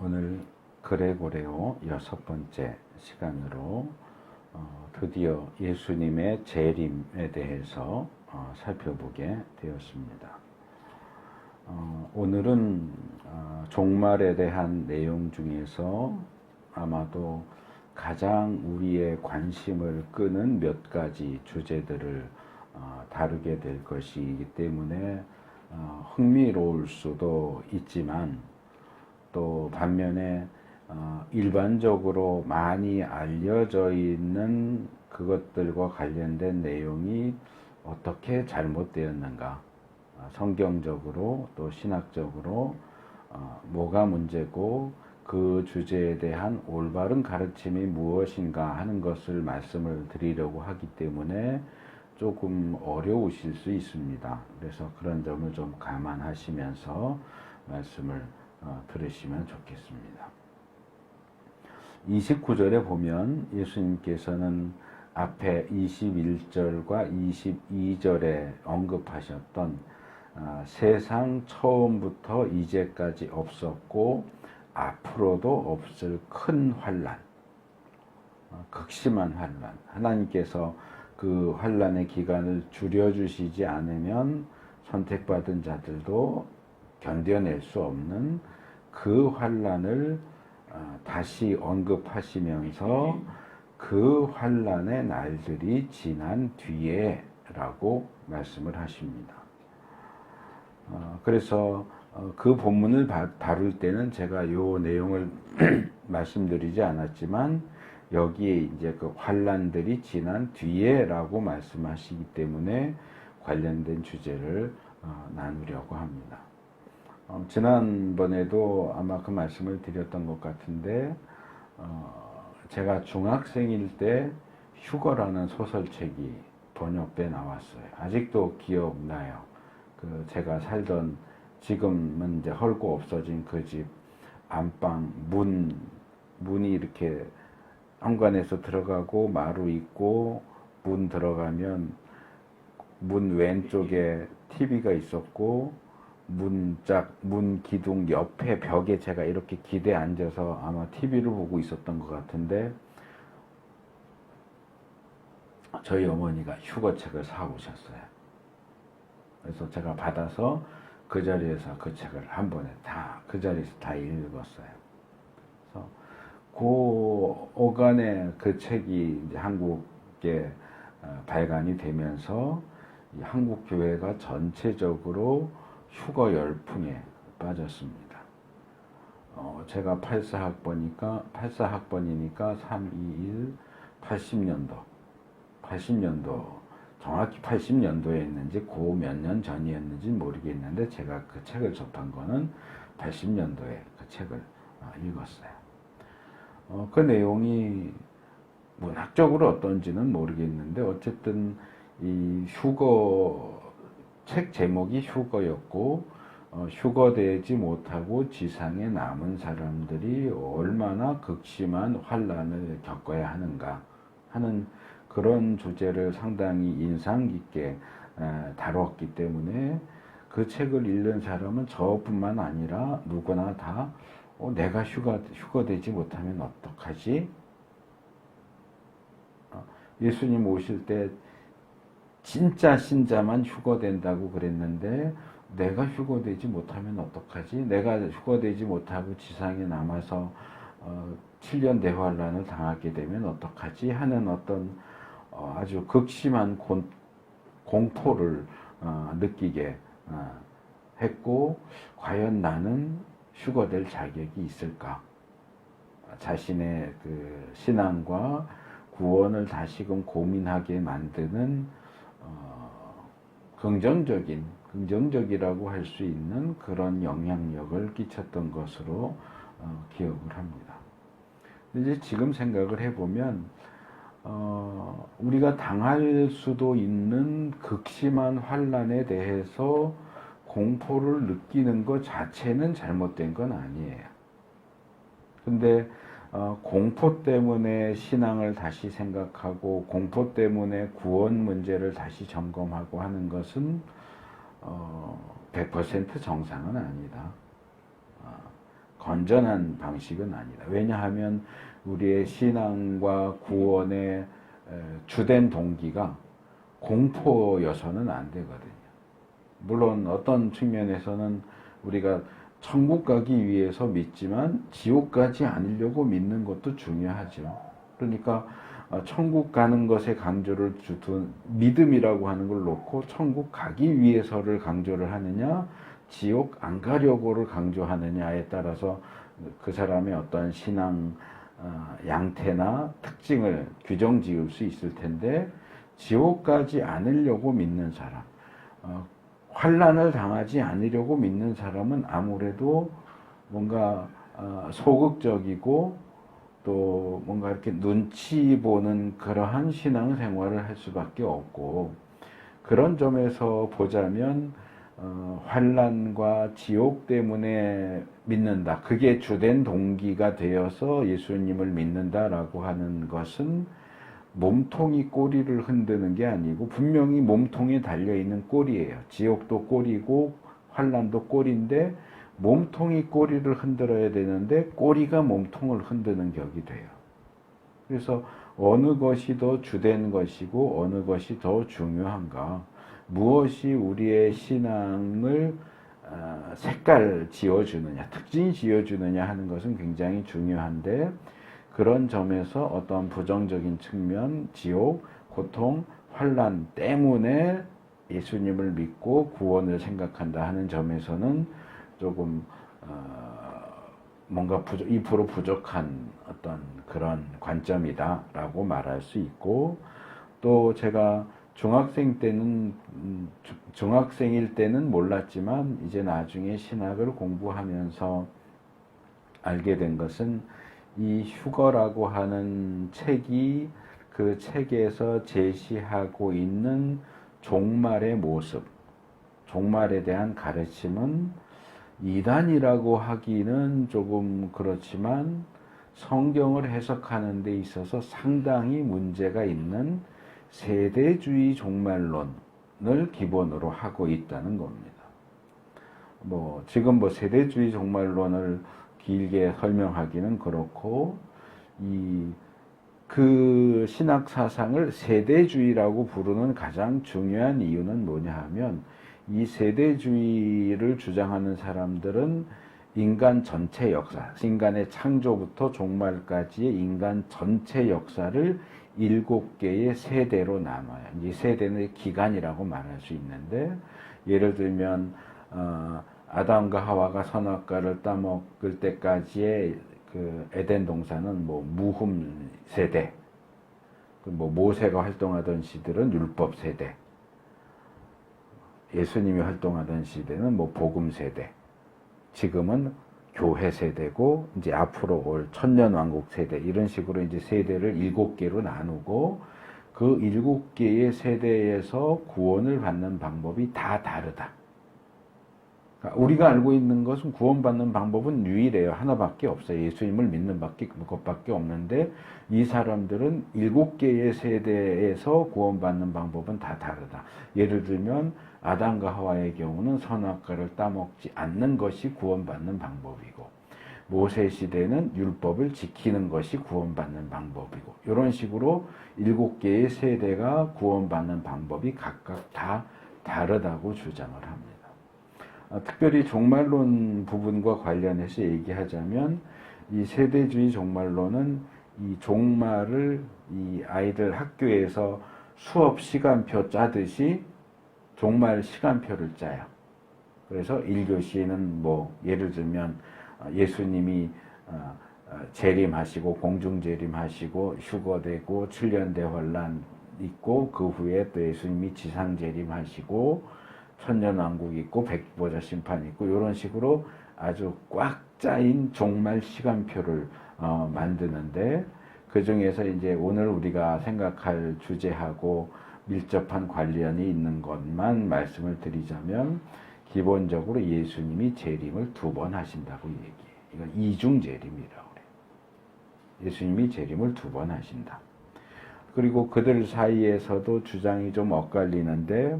오늘 그레고레오 6번째 시간으로 드디어 예수님의 재림에 대해서 살펴보게 되었습니다. 오늘은 종말에 대한 내용 중에서 아마도 가장 우리의 관심을 끄는 몇 가지 주제들을 다루게 될 것이기 때문에 흥미로울 수도 있지만 또 반면에 일반적으로 많이 알려져 있는 그것들과 관련된 내용이 어떻게 잘못되었는가, 성경적으로 또 신학적으로 뭐가 문제고 그 주제에 대한 올바른 가르침이 무엇인가 하는 것을 말씀을 드리려고 하기 때문에 조금 어려우실 수 있습니다. 그래서 그런 점을 좀 감안하시면서 말씀을 들으시면 좋겠습니다. 29절에 보면 예수님께서는 앞에 21절과 22절에 언급하셨던 세상 처음부터 이제까지 없었고 앞으로도 없을 큰 환난, 극심한 환난, 하나님께서 그 환난의 기간을 줄여주시지 않으면 선택받은 자들도 견뎌낼 수 없는 그 환난을 다시 언급하시면서 그 환난의 날들이 지난 뒤에 라고 말씀을 하십니다. 그래서 그 본문을 다룰 때는 제가 이 내용을 말씀드리지 않았지만 여기에 이제 그 환난들이 지난 뒤에 라고 말씀하시기 때문에 관련된 주제를 나누려고 합니다. 지난번에도 아마 그 말씀을 드렸던 것 같은데 제가 중학생일 때 휴거라는 소설책이 번역돼 나왔어요. 아직도 기억나요. 그 제가 살던, 지금은 이제 헐고 없어진 그 집 안방 문이 이렇게 현관에서 들어가고 마루 있고 문 들어가면 문 왼쪽에 TV가 있었고 문 기둥 옆에 벽에 제가 이렇게 기대 앉아서 아마 TV를 보고 있었던 것 같은데 저희 어머니가 휴거책을 사오셨어요. 그래서 제가 받아서 그 자리에서 그 책을 한 번에 그 자리에서 다 읽었어요. 그래서 그 어간에 그 책이 이제 한국에 발간이 되면서 이 한국 교회가 전체적으로 휴거 열풍에 빠졌습니다. 제가 84학번이니까 321 80년도 정확히 80년도에 했는지 그 몇 년 전이었는지 모르겠는데 제가 그 책을 접한 거는 80년도에 그 책을 읽었어요. 그 내용이 문학적으로 어떤지는 모르겠는데 어쨌든 이 책 제목이 휴거였고 휴거되지 못하고 지상에 남은 사람들이 얼마나 극심한 환난을 겪어야 하는가 하는 그런 주제를 상당히 인상 깊게 다뤘기 때문에 그 책을 읽는 사람은 저뿐만 아니라 누구나 다 내가 휴거되지 못하면 어떡하지? 예수님 오실 때 진짜 신자만 휴거된다고 그랬는데 내가 휴거되지 못하면 어떡하지? 내가 휴거되지 못하고 지상에 남아서 7년 대환란을 당하게 되면 어떡하지? 하는 어떤 아주 극심한 공포를 느끼게 했고 과연 나는 휴거될 자격이 있을까? 자신의 그 신앙과 구원을 다시금 고민하게 만드는 긍정적이라고 할 수 있는 그런 영향력을 끼쳤던 것으로 기억을 합니다. 이제 지금 생각을 해보면 우리가 당할 수도 있는 극심한 환난에 대해서 공포를 느끼는 것 자체는 잘못된 건 아니에요. 근데 공포 때문에 신앙을 다시 생각하고 공포 때문에 구원 문제를 다시 점검하고 하는 것은 100% 정상은 아니다. 건전한 방식은 아니다. 왜냐하면 우리의 신앙과 구원의 주된 동기가 공포여서는 안 되거든요. 물론 어떤 측면에서는 우리가 천국 가기 위해서 믿지만 지옥 가지 않으려고 믿는 것도 중요하죠. 그러니까 천국 가는 것에 강조를 둔 믿음이라고 하는 걸 놓고 천국 가기 위해서를 강조를 하느냐, 지옥 안 가려고를 강조하느냐에 따라서 그 사람의 어떤 신앙 양태나 특징을 규정 지을 수 있을 텐데, 지옥 가지 않으려고 믿는 사람, 환난을 당하지 않으려고 믿는 사람은 아무래도 뭔가 소극적이고 또 뭔가 이렇게 눈치 보는 그러한 신앙 생활을 할 수밖에 없고, 그런 점에서 보자면 환난과 지옥 때문에 믿는다, 그게 주된 동기가 되어서 예수님을 믿는다라고 하는 것은 몸통이 꼬리를 흔드는 게 아니고 분명히 몸통에 달려있는 꼬리예요. 지옥도 꼬리고 환난도 꼬리인데 몸통이 꼬리를 흔들어야 되는데 꼬리가 몸통을 흔드는 격이 돼요. 그래서 어느 것이 더 주된 것이고 어느 것이 더 중요한가, 무엇이 우리의 신앙을 색깔 지어주느냐, 특징 지어주느냐 하는 것은 굉장히 중요한데, 그런 점에서 어떤 부정적인 측면, 지옥, 고통, 환난 때문에 예수님을 믿고 구원을 생각한다 하는 점에서는 조금 뭔가 2% 부족한 어떤 그런 관점이다라고 말할 수 있고, 또 제가 중학생일 때는 몰랐지만 이제 나중에 신학을 공부하면서 알게 된 것은, 이 휴거라고 하는 책이 그 책에서 제시하고 있는 종말의 모습, 종말에 대한 가르침은 이단이라고 하기는 조금 그렇지만 성경을 해석하는 데 있어서 상당히 문제가 있는 세대주의 종말론을 기본으로 하고 있다는 겁니다. 지금 세대주의 종말론을 길게 설명하기는 그렇고, 그 신학 사상을 세대주의라고 부르는 가장 중요한 이유는 뭐냐 하면, 이 세대주의를 주장하는 사람들은 인간 전체 역사, 인간의 창조부터 종말까지의 인간 전체 역사를 7개의 세대로 나눠요. 이 세대는 기간이라고 말할 수 있는데, 예를 들면 아담과 하와가 선악과를 따먹을 때까지의 그 에덴 동산은 무흠 세대, 모세가 활동하던 시들은 율법 세대, 예수님이 활동하던 시대는 복음 세대, 지금은 교회 세대고, 이제 앞으로 올 천년왕국 세대, 이런 식으로 이제 세대를 7개로 나누고, 그 7개의 세대에서 구원을 받는 방법이 다 다르다. 우리가 알고 있는 것은 구원받는 방법은 유일해요. 하나밖에 없어요. 예수님을 믿는 것밖에 없는데, 이 사람들은 7개의 세대에서 구원받는 방법은 다 다르다. 예를 들면 아담과 하와의 경우는 선악과를 따먹지 않는 것이 구원받는 방법이고, 모세 시대는 율법을 지키는 것이 구원받는 방법이고, 이런 식으로 7개의 세대가 구원받는 방법이 각각 다 다르다고 주장을 합니다. 특별히 종말론 부분과 관련해서 얘기하자면, 이 세대주의 종말론은 이 종말을 이 아이들 학교에서 수업 시간표 짜듯이 종말 시간표를 짜요. 그래서 1교시에는 예를 들면 예수님이 재림하시고 공중재림하시고 휴거되고 7년 대환란 있고, 그 후에 또 예수님이 지상재림하시고 천년왕국 있고 백보자 심판 있고, 이런 식으로 아주 꽉 짜인 종말 시간표를 만드는데, 그 중에서 이제 오늘 우리가 생각할 주제하고 밀접한 관련이 있는 것만 말씀을 드리자면, 기본적으로 예수님이 재림을 2번 하신다고 얘기해요. 이건 이중재림이라고 그래요. 예수님이 재림을 2번 하신다. 그리고 그들 사이에서도 주장이 좀 엇갈리는데,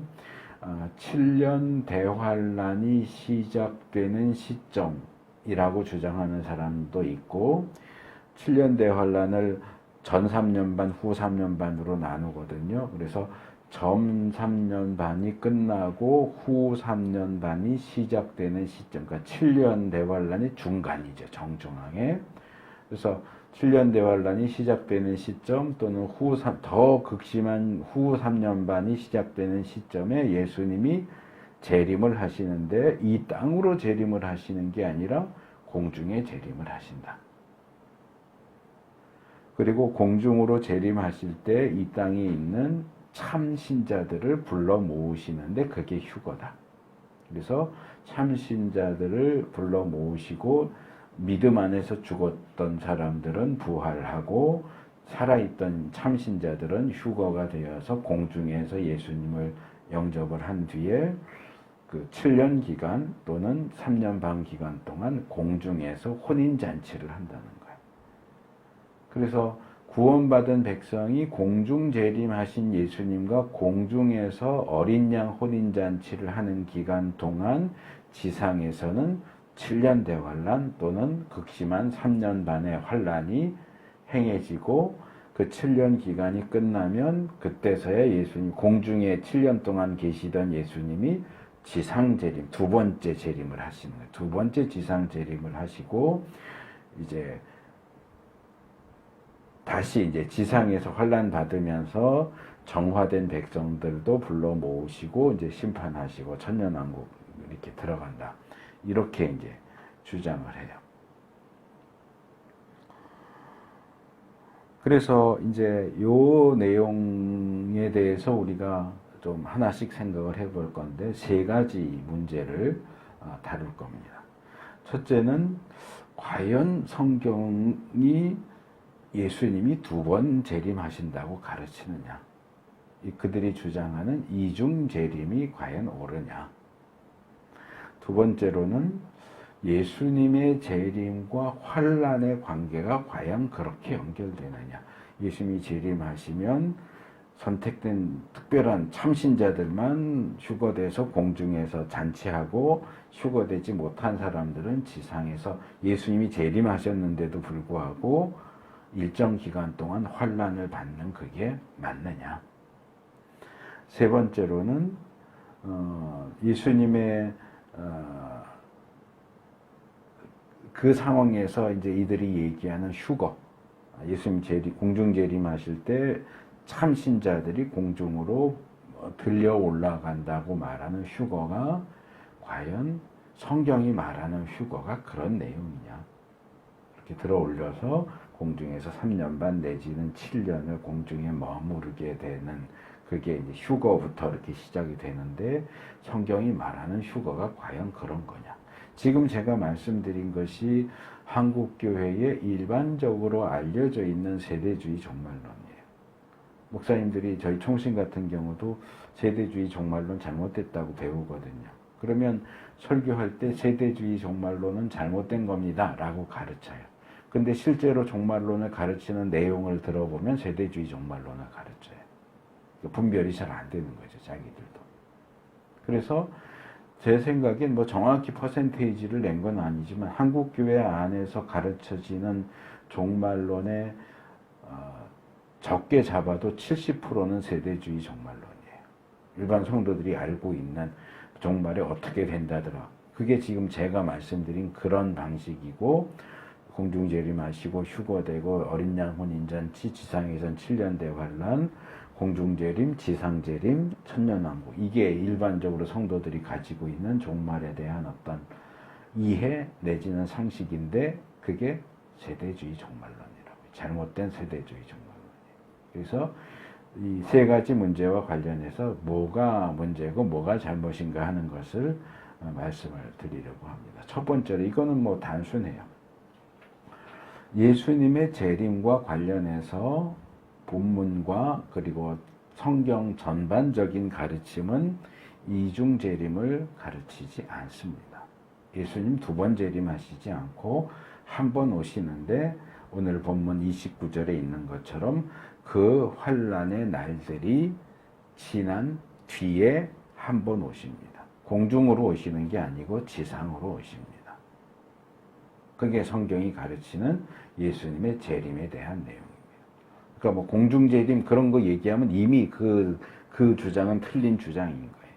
7년 대환란이 시작되는 시점, 이라고 주장하는 사람도 있고 7년 대환란을 전 3년 반, 후 3년 반으로 나누거든요. 그래서 전 3년 반이 끝나고 후 3년 반이 시작되는 시점, 그러니까 7년 대환란이 중간이죠. 정중앙에. 그래서 7년 대환란이 시작되는 시점 또는 더 극심한 후 3년 반이 시작되는 시점에 예수님이 재림을 하시는데 이 땅으로 재림을 하시는 게 아니라 공중에 재림을 하신다. 그리고 공중으로 재림하실 때 이 땅에 있는 참 신자들을 불러 모으시는데 그게 휴거다. 그래서 참 신자들을 불러 모으시고 믿음 안에서 죽었던 사람들은 부활하고 살아있던 참 신자들은 휴거가 되어서 공중에서 예수님을 영접을 한 뒤에 그 7년 기간 또는 3년 반 기간 동안 공중에서 혼인잔치를 한다는 거예요. 그래서 구원받은 백성이 공중 재림하신 예수님과 공중에서 어린 양 혼인잔치를 하는 기간 동안 지상에서는 7년 대환란 또는 극심한 3년 반의 환란이 행해지고 그 7년 기간이 끝나면 그때서야 예수님 공중에 7년 동안 계시던 예수님이 지상 재림, 두 번째 재림을 하시는 거예요. 두 번째 지상 재림을 하시고 이제 다시 이제 지상에서 환란 받으면서 정화된 백성들도 불러 모으시고 이제 심판하시고 천년왕국 이렇게 들어간다. 이렇게 이제 주장을 해요. 그래서 이제 요 내용에 대해서 우리가 좀 하나씩 생각을 해볼 건데 세 가지 문제를 다룰 겁니다. 첫째는 과연 성경이 예수님이 두 번 재림하신다고 가르치느냐? 그들이 주장하는 이중 재림이 과연 옳으냐? 두 번째로는 예수님의 재림과 환란의 관계가 과연 그렇게 연결되느냐? 예수님이 재림하시면 선택된 특별한 참신자들만 휴거돼서 공중에서 잔치하고 휴거되지 못한 사람들은 지상에서 예수님이 재림하셨는데도 불구하고 일정 기간 동안 환란을 받는 그게 맞느냐? 세 번째로는 예수님의 그 상황에서 이제 이들이 얘기하는 휴거, 예수님 공중 재림하실 때 참신자들이 공중으로 들려 올라간다고 말하는 휴거가 과연 성경이 말하는 휴거가 그런 내용이냐? 이렇게 들어 올려서 공중에서 3년 반 내지는 7년을 공중에 머무르게 되는 그게 이제 휴거부터 이렇게 시작이 되는데 성경이 말하는 휴거가 과연 그런 거냐? 지금 제가 말씀드린 것이 한국 교회에 일반적으로 알려져 있는 세대주의 종말론이에요. 목사님들이 저희 총신 같은 경우도 세대주의 종말론 잘못됐다고 배우거든요. 그러면 설교할 때 세대주의 종말론은 잘못된 겁니다 라고 가르쳐요. 근데 실제로 종말론을 가르치는 내용을 들어보면 세대주의 종말론을 가르쳐요. 분별이 잘 안 되는 거죠, 자기들도. 그래서 제 생각엔 뭐 정확히 퍼센테이지를 낸 건 아니지만 한국 교회 안에서 가르쳐지는 종말론의 적게 잡아도 70%는 세대주의 종말론이에요. 일반 성도들이 알고 있는 종말이 어떻게 된다더라. 그게 지금 제가 말씀드린 그런 방식이고 공중 재림하시고 휴거되고 어린 양 혼인잔치 지상에선 7년 대환란 공중 재림, 지상 재림, 천년왕국 이게 일반적으로 성도들이 가지고 있는 종말에 대한 어떤 이해 내지는 상식인데 그게 세대주의 종말론이라고 잘못된 세대주의 종말론이에요. 그래서 이 세 가지 문제와 관련해서 뭐가 문제고 뭐가 잘못인가 하는 것을 말씀을 드리려고 합니다. 첫 번째로 이거는 뭐 단순해요. 예수님의 재림과 관련해서 본문과 그리고 성경 전반적인 가르침은 이중 재림을 가르치지 않습니다. 예수님 두 번 재림하시지 않고 한 번 오시는데 오늘 본문 29절에 있는 것처럼 그 환란의 날들이 지난 뒤에 한 번 오십니다. 공중으로 오시는 게 아니고 지상으로 오십니다. 그게 성경이 가르치는 예수님의 재림에 대한 내용입니다. 그러니까 뭐 공중재림 그런 거 얘기하면 이미 그 주장은 틀린 주장인 거예요.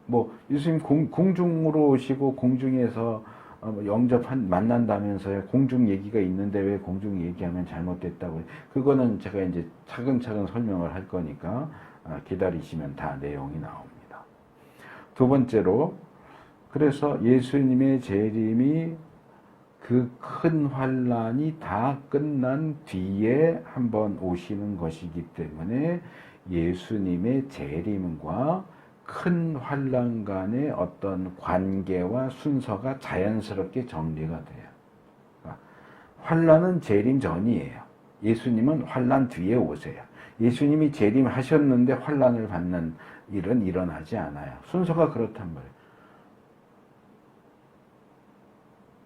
뭐 예수님 공중으로 오시고 공중에서 만난다면서요. 공중 얘기가 있는데 왜 공중 얘기하면 잘못됐다고. 그거는 제가 이제 차근차근 설명을 할 거니까 기다리시면 다 내용이 나옵니다. 두 번째로, 그래서 예수님의 재림이 그 큰 환란이 다 끝난 뒤에 한번 오시는 것이기 때문에 예수님의 재림과 큰 환란 간의 어떤 관계와 순서가 자연스럽게 정리가 돼요. 그러니까 환란은 재림 전이에요. 예수님은 환란 뒤에 오세요. 예수님이 재림하셨는데 환란을 받는 일은 일어나지 않아요. 순서가 그렇단 말이에요.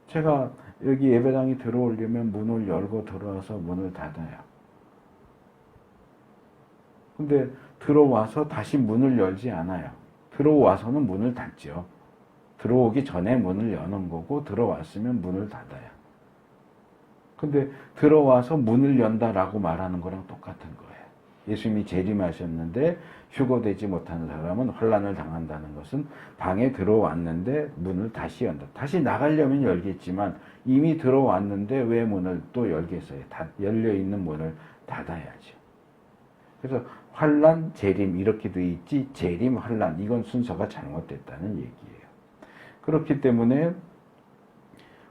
제가 여기 예배당에 들어오려면 문을 열고 들어와서 문을 닫아요. 근데 들어와서 다시 문을 열지 않아요. 들어와서는 문을 닫죠. 들어오기 전에 문을 여는 거고 들어왔으면 문을 닫아요. 근데 들어와서 문을 연다라고 말하는 거랑 똑같은 거예요. 예수님이 재림하셨는데 휴거되지 못하는 사람은 환난을 당한다는 것은 방에 들어왔는데 문을 다시 연다. 다시 나가려면 열겠지만 이미 들어왔는데 왜 문을 또 열겠어요? 열려있는 문을 닫아야죠. 그래서 환난, 재림 이렇게 돼 있지 재림, 환난 이건 순서가 잘못됐다는 얘기예요. 그렇기 때문에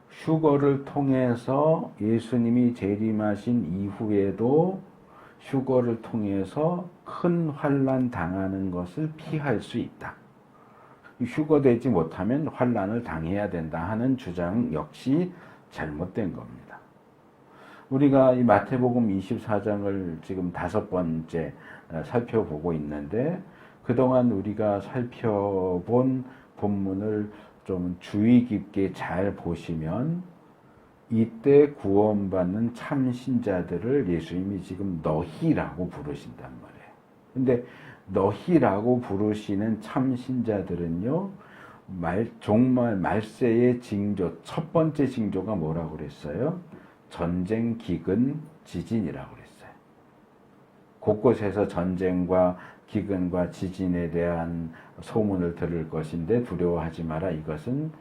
휴거를 통해서 예수님이 재림하신 이후에도 휴거를 통해서 큰 환난 당하는 것을 피할 수 있다. 휴거되지 못하면 환난을 당해야 된다 하는 주장 역시 잘못된 겁니다. 우리가 이 마태복음 24장을 지금 5번째 살펴보고 있는데 그동안 우리가 살펴본 본문을 좀 주의 깊게 잘 보시면 이때 구원받는 참신자들을 예수님이 지금 너희라고 부르신단 말이에요. 근데 너희라고 부르시는 참신자들은요, 정말 말세의 징조, 첫 번째 징조가 뭐라고 그랬어요? 전쟁, 기근, 지진이라고 그랬어요. 곳곳에서 전쟁과 기근과 지진에 대한 소문을 들을 것인데 두려워하지 마라. 이것은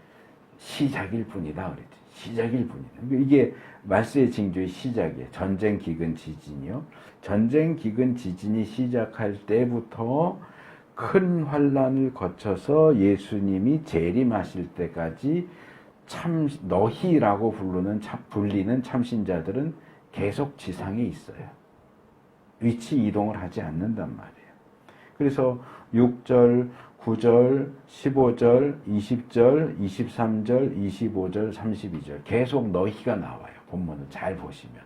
시작일 뿐이다. 그랬죠. 시작일 뿐이다. 이게 말세의 징조의 시작이에요. 전쟁, 기근, 지진이요. 전쟁, 기근, 지진이 시작할 때부터 큰 환란을 거쳐서 예수님이 재림하실 때까지 너희라고 불리는 참신자들은 계속 지상에 있어요. 위치 이동을 하지 않는단 말이에요. 그래서 6절, 9절, 15절, 20절, 23절, 25절, 32절 계속 너희가 나와요. 본문을 잘 보시면.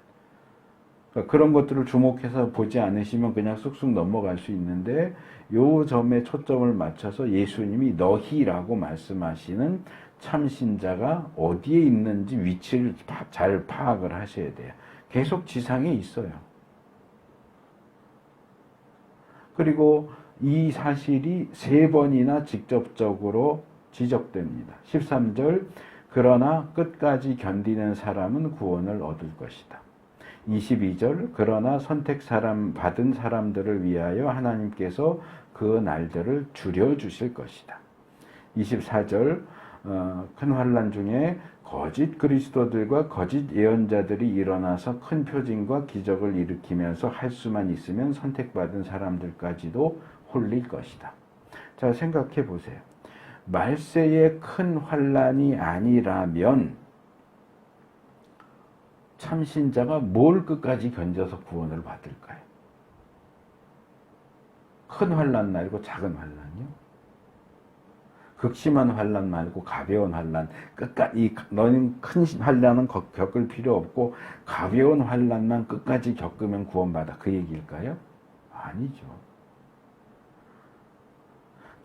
그러니까 그런 것들을 주목해서 보지 않으시면 그냥 쑥쑥 넘어갈 수 있는데 요 점에 초점을 맞춰서 예수님이 너희라고 말씀하시는 참신자가 어디에 있는지 위치를 잘 파악을 하셔야 돼요. 계속 지상에 있어요. 그리고 이 사실이 3번이나 직접적으로 지적됩니다. 13절, 그러나 끝까지 견디는 사람은 구원을 얻을 것이다. 22절, 그러나 받은 사람들을 위하여 하나님께서 그 날들을 줄여주실 것이다. 24절, 큰 환난 중에 거짓 그리스도들과 거짓 예언자들이 일어나서 큰 표징과 기적을 일으키면서 할 수만 있으면 선택받은 사람들까지도 홀릴 것이다. 자, 생각해 보세요. 말세의 큰 환난이 아니라면 참신자가 뭘 끝까지 견뎌서 구원을 받을까요? 큰 환난 말고 작은 환난이요? 극심한 환난 말고 가벼운 환난, 너는 큰 환난은 겪을 필요 없고 가벼운 환난만 끝까지 겪으면 구원받아. 그 얘기일까요? 아니죠.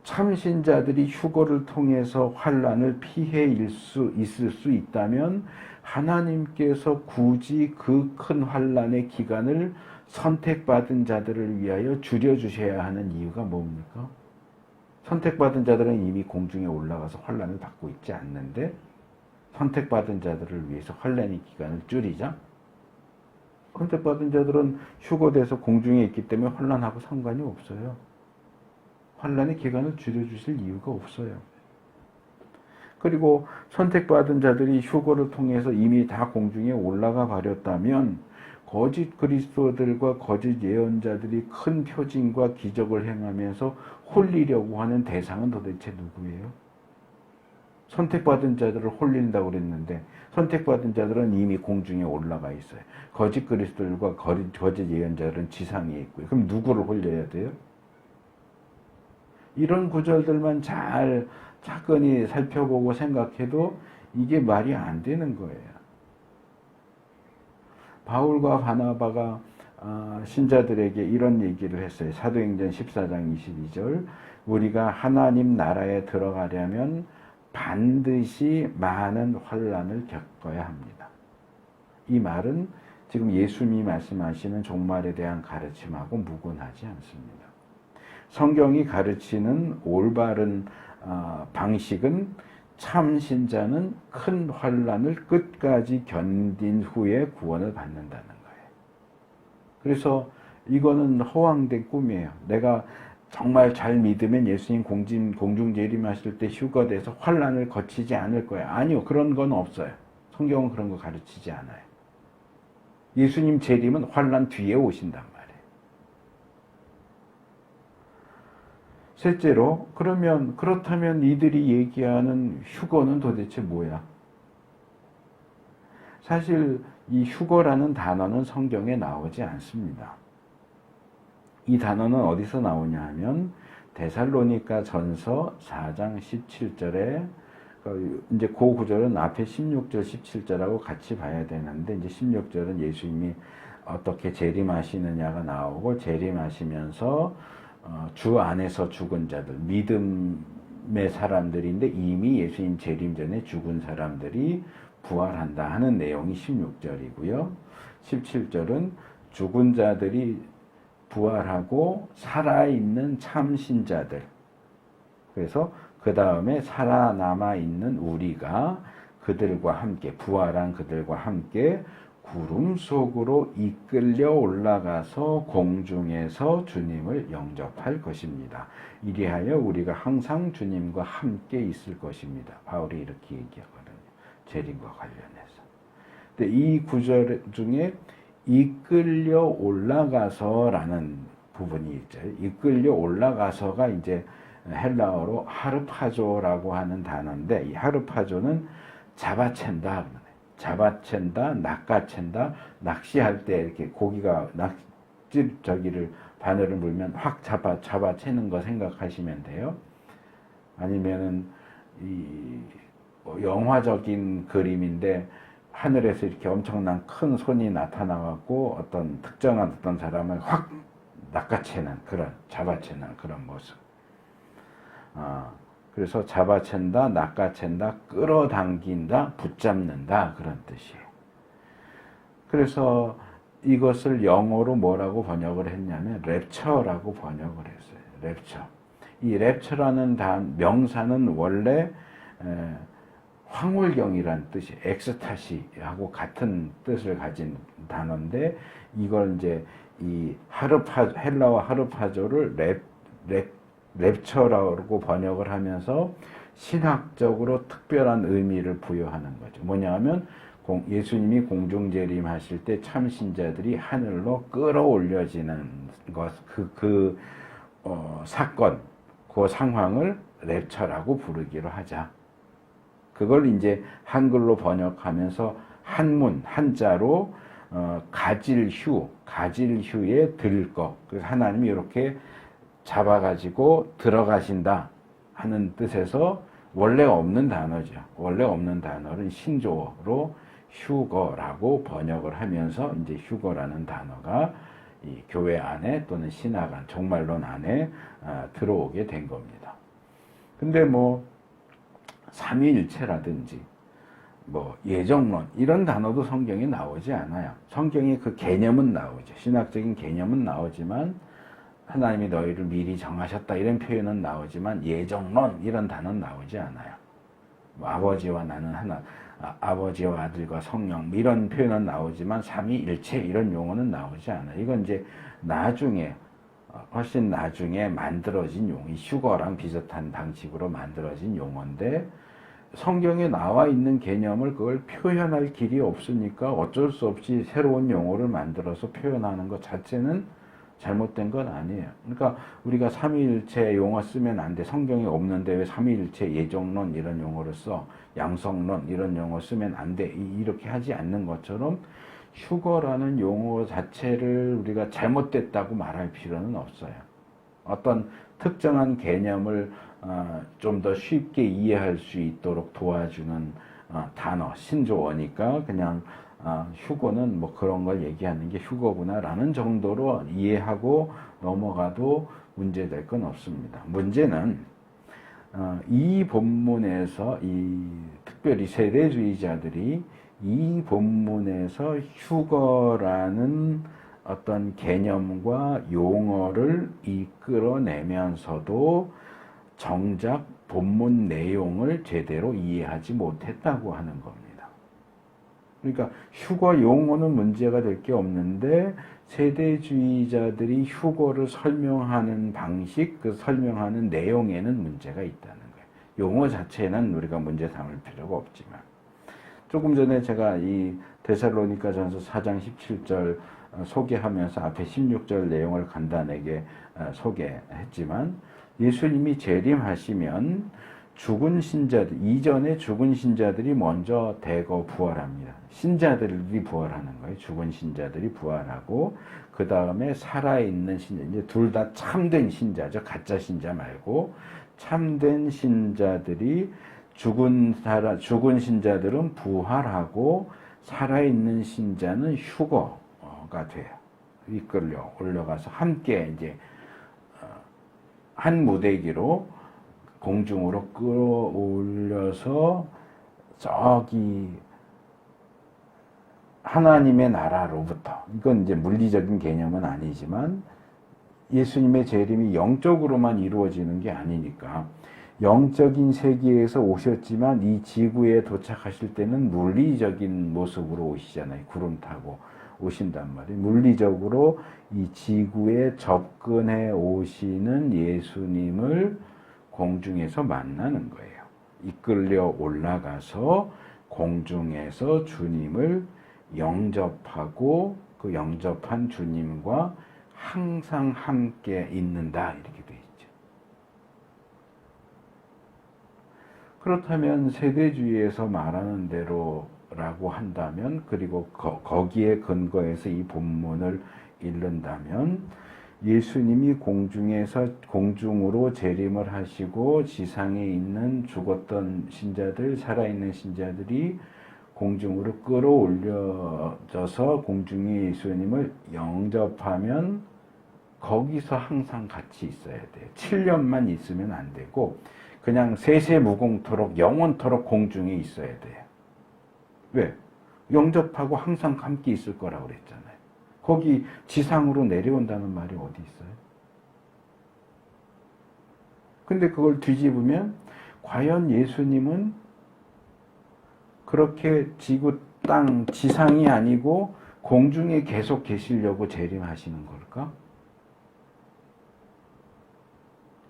참신자들이 휴거를 통해서 환난을 피해 있을 수 있다면 하나님께서 굳이 그 큰 환난의 기간을 선택받은 자들을 위하여 줄여주셔야 하는 이유가 뭡니까? 선택받은 자들은 이미 공중에 올라가서 환난을 받고 있지 않는데 선택받은 자들을 위해서 환란의 기간을 줄이자. 선택받은 자들은 휴거돼서 공중에 있기 때문에 환란하고 상관이 없어요. 환란의 기간을 줄여주실 이유가 없어요. 그리고 선택받은 자들이 휴거를 통해서 이미 다 공중에 올라가 버렸다면 거짓 그리스도들과 거짓 예언자들이 큰 표징과 기적을 행하면서 홀리려고 하는 대상은 도대체 누구예요? 선택받은 자들을 홀린다고 그랬는데 선택받은 자들은 이미 공중에 올라가 있어요. 거짓 그리스도들과 거짓 예언자들은 지상에 있고요. 그럼 누구를 홀려야 돼요? 이런 구절들만 잘 차근히 살펴보고 생각해도 이게 말이 안 되는 거예요. 바울과 바나바가 신자들에게 이런 얘기를 했어요. 사도행전 14장 22절 우리가 하나님 나라에 들어가려면 반드시 많은 환난을 겪어야 합니다. 이 말은 지금 예수님이 말씀하시는 종말에 대한 가르침하고 무관하지 않습니다. 성경이 가르치는 올바른 방식은 참 신자는 큰 환난을 끝까지 견딘 후에 구원을 받는다는 거예요. 그래서 이거는 허황된 꿈이에요. 내가 정말 잘 믿으면 예수님 공중 재림하실 때 휴거돼서 환난을 거치지 않을 거야. 아니요. 그런 건 없어요. 성경은 그런 거 가르치지 않아요. 예수님 재림은 환난 뒤에 오신단 말이에요. 셋째로 그렇다면 이들이 얘기하는 휴거는 도대체 뭐야? 사실 이 휴거라는 단어는 성경에 나오지 않습니다. 이 단어는 어디서 나오냐 하면 데살로니가 전서 4장 17절에 이제 그 구절은 앞에 16절 17절하고 같이 봐야 되는데 이제 16절은 예수님이 어떻게 재림하시느냐가 나오고 재림하시면서 주 안에서 죽은 자들 믿음의 사람들인데 이미 예수님 재림 전에 죽은 사람들이 부활한다 하는 내용이 16절이고요. 17절은 죽은 자들이 부활하고 살아있는 참신자들. 그래서 그 다음에 살아남아 있는 우리가 그들과 함께 부활한 그들과 함께 구름 속으로 이끌려 올라가서 공중에서 주님을 영접할 것입니다. 이리하여 우리가 항상 주님과 함께 있을 것입니다. 바울이 이렇게 얘기하거든요. 재림과 관련해서. 근데 이 구절 중에 이끌려 올라가서라는 부분이 있죠. 이끌려 올라가서가 이제 헬라어로 하르파조라고 하는 단어인데 이 하르파조는 잡아챈다. 잡아챈다, 낚아챈다, 낚시할 때 이렇게 고기가 저기를 바늘을 물면 확 잡아채는 거 생각하시면 돼요. 아니면은 이 영화적인 그림인데 하늘에서 이렇게 엄청난 큰 손이 나타나갖고 어떤 특정한 어떤 사람을 확 낚아채는 그런 잡아채는 그런 모습. 그래서 잡아챈다, 낚아챈다, 끌어당긴다, 붙잡는다 그런 뜻이에요. 그래서 이것을 영어로 뭐라고 번역을 했냐면 랩처라고 번역을 했어요. 랩처. 이 랩처라는 명사는 원래 황홀경이란 뜻이 엑스타시하고 같은 뜻을 가진 단어인데 이걸 이제 이 헬라어 하르파조를 랩처라고 번역을 하면서 신학적으로 특별한 의미를 부여하는 거죠. 뭐냐 하면 예수님이 공중재림하실 때 참신자들이 하늘로 끌어올려지는 것, 사건, 그 상황을 랩처라고 부르기로 하자. 그걸 이제 한글로 번역하면서 한문, 한자로 가질휴에 들 것. 하나님이 이렇게 잡아가지고 들어가신다 하는 뜻에서 원래 없는 단어죠. 원래 없는 단어를 신조어로 휴거라고 번역을 하면서 이제 휴거라는 단어가 이 교회 안에 또는 신학 안, 종말론 안에 들어오게 된 겁니다. 근데 뭐 삼위일체라든지 뭐 예정론 이런 단어도 성경에 나오지 않아요. 성경에 그 개념은 나오죠. 신학적인 개념은 나오지만 하나님이 너희를 미리 정하셨다 이런 표현은 나오지만 예정론 이런 단어는 나오지 않아요. 아버지와 나는 하나, 아버지와 아들과 성령 이런 표현은 나오지만 삼위일체 이런 용어는 나오지 않아요. 이건 이제 나중에 훨씬 나중에 만들어진 용이 휴거랑 비슷한 방식으로 만들어진 용어인데 성경에 나와 있는 개념을 그걸 표현할 길이 없으니까 어쩔 수 없이 새로운 용어를 만들어서 표현하는 것 자체는 잘못된 건 아니에요. 그러니까 우리가 삼위일체 용어 쓰면 안 돼. 성경에 없는데 왜 삼위일체 예정론 이런 용어를 써? 양성론 이런 용어 쓰면 안 돼. 이렇게 하지 않는 것처럼 휴거라는 용어 자체를 우리가 잘못됐다고 말할 필요는 없어요. 어떤 특정한 개념을 좀 더 쉽게 이해할 수 있도록 도와주는 단어, 신조어니까 그냥 휴거는 뭐 그런 걸 얘기하는 게 휴거구나라는 정도로 이해하고 넘어가도 문제될 건 없습니다. 문제는 이 본문에서 특별히 세대주의자들이 이 본문에서 휴거라는 어떤 개념과 용어를 이끌어내면서도 정작 본문 내용을 제대로 이해하지 못했다고 하는 겁니다. 그러니까 휴거 용어는 문제가 될 게 없는데 세대주의자들이 휴거를 설명하는 방식, 그 설명하는 내용에는 문제가 있다는 거예요. 용어 자체는 우리가 문제 삼을 필요가 없지만 조금 전에 제가 이 데살로니가전서 4장 17절 소개하면서 앞에 16절 내용을 간단하게 소개했지만 예수님이 재림하시면 죽은 신자들, 이전에 죽은 신자들이 먼저 대거 부활합니다. 신자들이 부활하는 거예요. 죽은 신자들이 부활하고 그 다음에 살아있는 신자, 이제 둘 다 참된 신자죠. 가짜 신자 말고 참된 신자들이 죽은 신자들은 부활하고 살아있는 신자는 휴거가 돼요. 이끌려 올라가서 함께 이제 한 무대기로 공중으로 끌어올려서 저기 하나님의 나라로부터, 이건 이제 물리적인 개념은 아니지만 예수님의 재림이 영적으로만 이루어지는 게 아니니까 영적인 세계에서 오셨지만 이 지구에 도착하실 때는 물리적인 모습으로 오시잖아요. 구름 타고 오신단 말이에요. 물리적으로 이 지구에 접근해 오시는 예수님을 공중에서 만나는 거예요. 이끌려 올라가서 공중에서 주님을 영접하고 그 영접한 주님과 항상 함께 있는다 이렇게 돼 있죠. 그렇다면 세대주의에서 말하는 대로라고 한다면, 그리고 거기에 근거해서 이 본문을 읽는다면 예수님이 공중으로 재림을 하시고 지상에 있는 죽었던 신자들, 살아있는 신자들이 공중으로 끌어올려져서 공중에 예수님을 영접하면 거기서 항상 같이 있어야 돼요. 7년만 있으면 안 되고 그냥 세세무공토록 영원토록 공중에 있어야 돼요. 왜? 영접하고 항상 함께 있을 거라고 그랬잖아요. 거기 지상으로 내려온다는 말이 어디 있어요? 근데 그걸 뒤집으면 과연 예수님은 그렇게 지구, 땅, 지상이 아니고 공중에 계속 계시려고 재림하시는 걸까?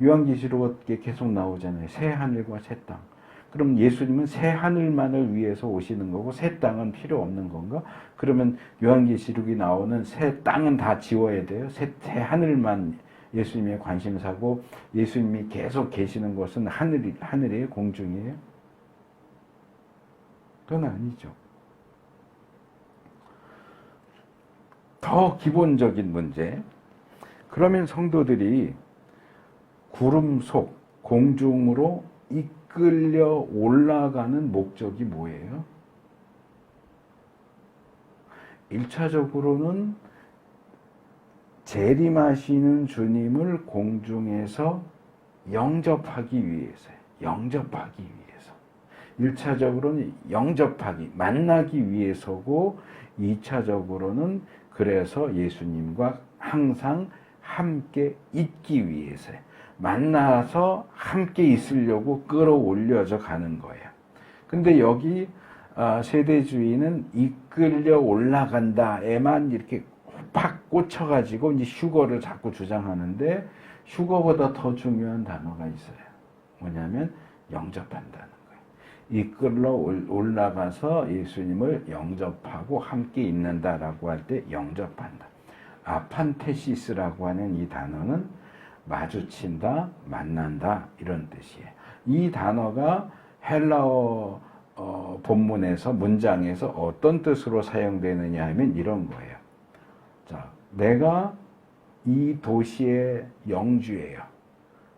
요한계시록에 계속 나오잖아요. 새 하늘과 새 땅. 그럼 예수님은 새 하늘만을 위해서 오시는 거고 새 땅은 필요 없는 건가? 그러면 요한계시록이 나오는 새 땅은 다 지워야 돼요? 새 하늘만 예수님의 관심사고 예수님이 계속 계시는 곳은 하늘이에요? 공중이에요? 그건 아니죠. 더 기본적인 문제. 그러면 성도들이 구름 속 공중으로 이끌려 올라가는 목적이 뭐예요? 1차적으로는 재림하시는 주님을 공중에서 영접하기 위해서요. 영접하기 위해서. 1차적으로는 영접하기, 만나기 위해서고 2차적으로는 그래서 예수님과 항상 함께 있기 위해서요. 만나서 함께 있으려고 끌어올려져 가는 거예요. 근데 여기 세대주의는 이끌려 올라간다에만 이렇게 팍 꽂혀가지고 이제 휴거를 자꾸 주장하는데 휴거보다 더 중요한 단어가 있어요. 뭐냐면 영접한다는 거예요. 이끌러 올라가서 예수님을 영접하고 함께 있는다라고 할 때 영접한다. 아판테시스라고 하는 이 단어는 마주친다, 만난다 이런 뜻이에요. 이 단어가 헬라어 본문에서 문장에서 어떤 뜻으로 사용되느냐 하면 이런 거예요. 자, 내가 이 도시의 영주예요.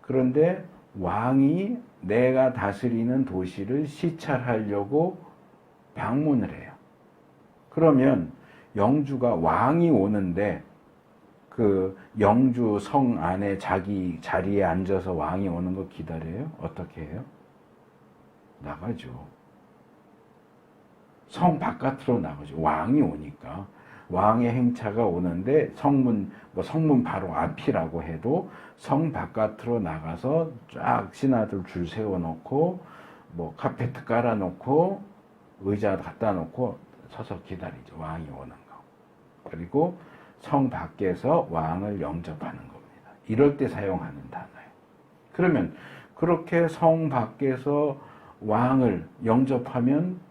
그런데 왕이 내가 다스리는 도시를 시찰하려고 방문을 해요. 그러면 영주가 왕이 오는데 그 영주 성 안에 자기 자리에 앉아서 왕이 오는 거 기다려요? 어떻게 해요? 나가죠. 성 바깥으로 나가죠. 왕이 오니까. 왕의 행차가 오는데 성문 바로 앞이라고 해도 성 바깥으로 나가서 쫙 신하들 줄 세워놓고 뭐 카페트 깔아놓고 의자 갖다 놓고 서서 기다리죠. 왕이 오는 거. 그리고 성 밖에서 왕을 영접하는 겁니다. 이럴 때 사용하는 단어예요. 그러면 그렇게 성 밖에서 왕을 영접하면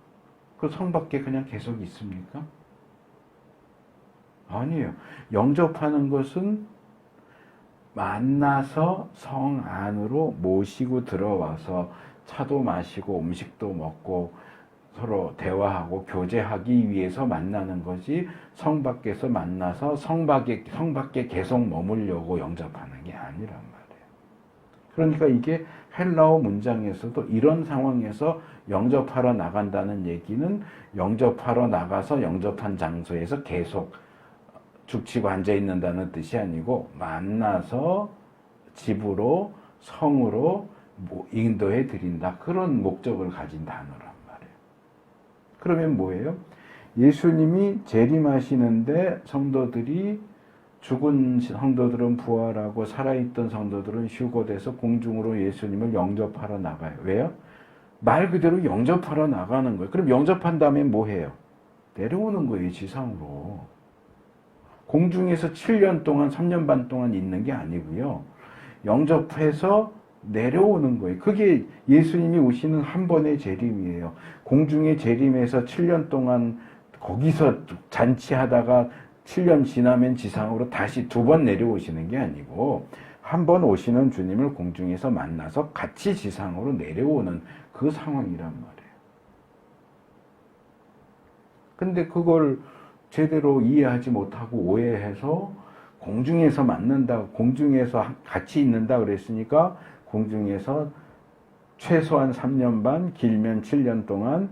그 성 밖에 그냥 계속 있습니까? 아니에요. 영접하는 것은 만나서 성 안으로 모시고 들어와서 차도 마시고 음식도 먹고 서로 대화하고 교제하기 위해서 만나는 거지 성 밖에서 만나서 성 밖에 계속 머물려고 영접하는 게 아니란 말이에요. 그러니까 이게 헬라어 문장에서도 이런 상황에서 영접하러 나간다는 얘기는 영접하러 나가서 영접한 장소에서 계속 죽치고 앉아 있는다는 뜻이 아니고 만나서 집으로 성으로 인도해 드린다. 그런 목적을 가진 단어란 말이에요. 그러면 뭐예요? 예수님이 재림하시는데 성도들이 죽은 성도들은 부활하고 살아있던 성도들은 휴거돼서 공중으로 예수님을 영접하러 나가요. 왜요? 말 그대로 영접하러 나가는 거예요. 그럼 영접한 다음에 뭐 해요? 내려오는 거예요, 지상으로. 공중에서 7년 동안, 3년 반 동안 있는 게 아니고요. 영접해서 내려오는 거예요. 그게 예수님이 오시는 한 번의 재림이에요. 공중의 재림에서 7년 동안 거기서 잔치하다가 7년 지나면 지상으로 다시 2번 내려오시는 게 아니고 한 번 오시는 주님을 공중에서 만나서 같이 지상으로 내려오는 그 상황이란 말이에요. 근데 그걸 제대로 이해하지 못하고 오해해서 공중에서 만난다, 공중에서 같이 있는다 그랬으니까 공중에서 최소한 3년 반, 길면 7년 동안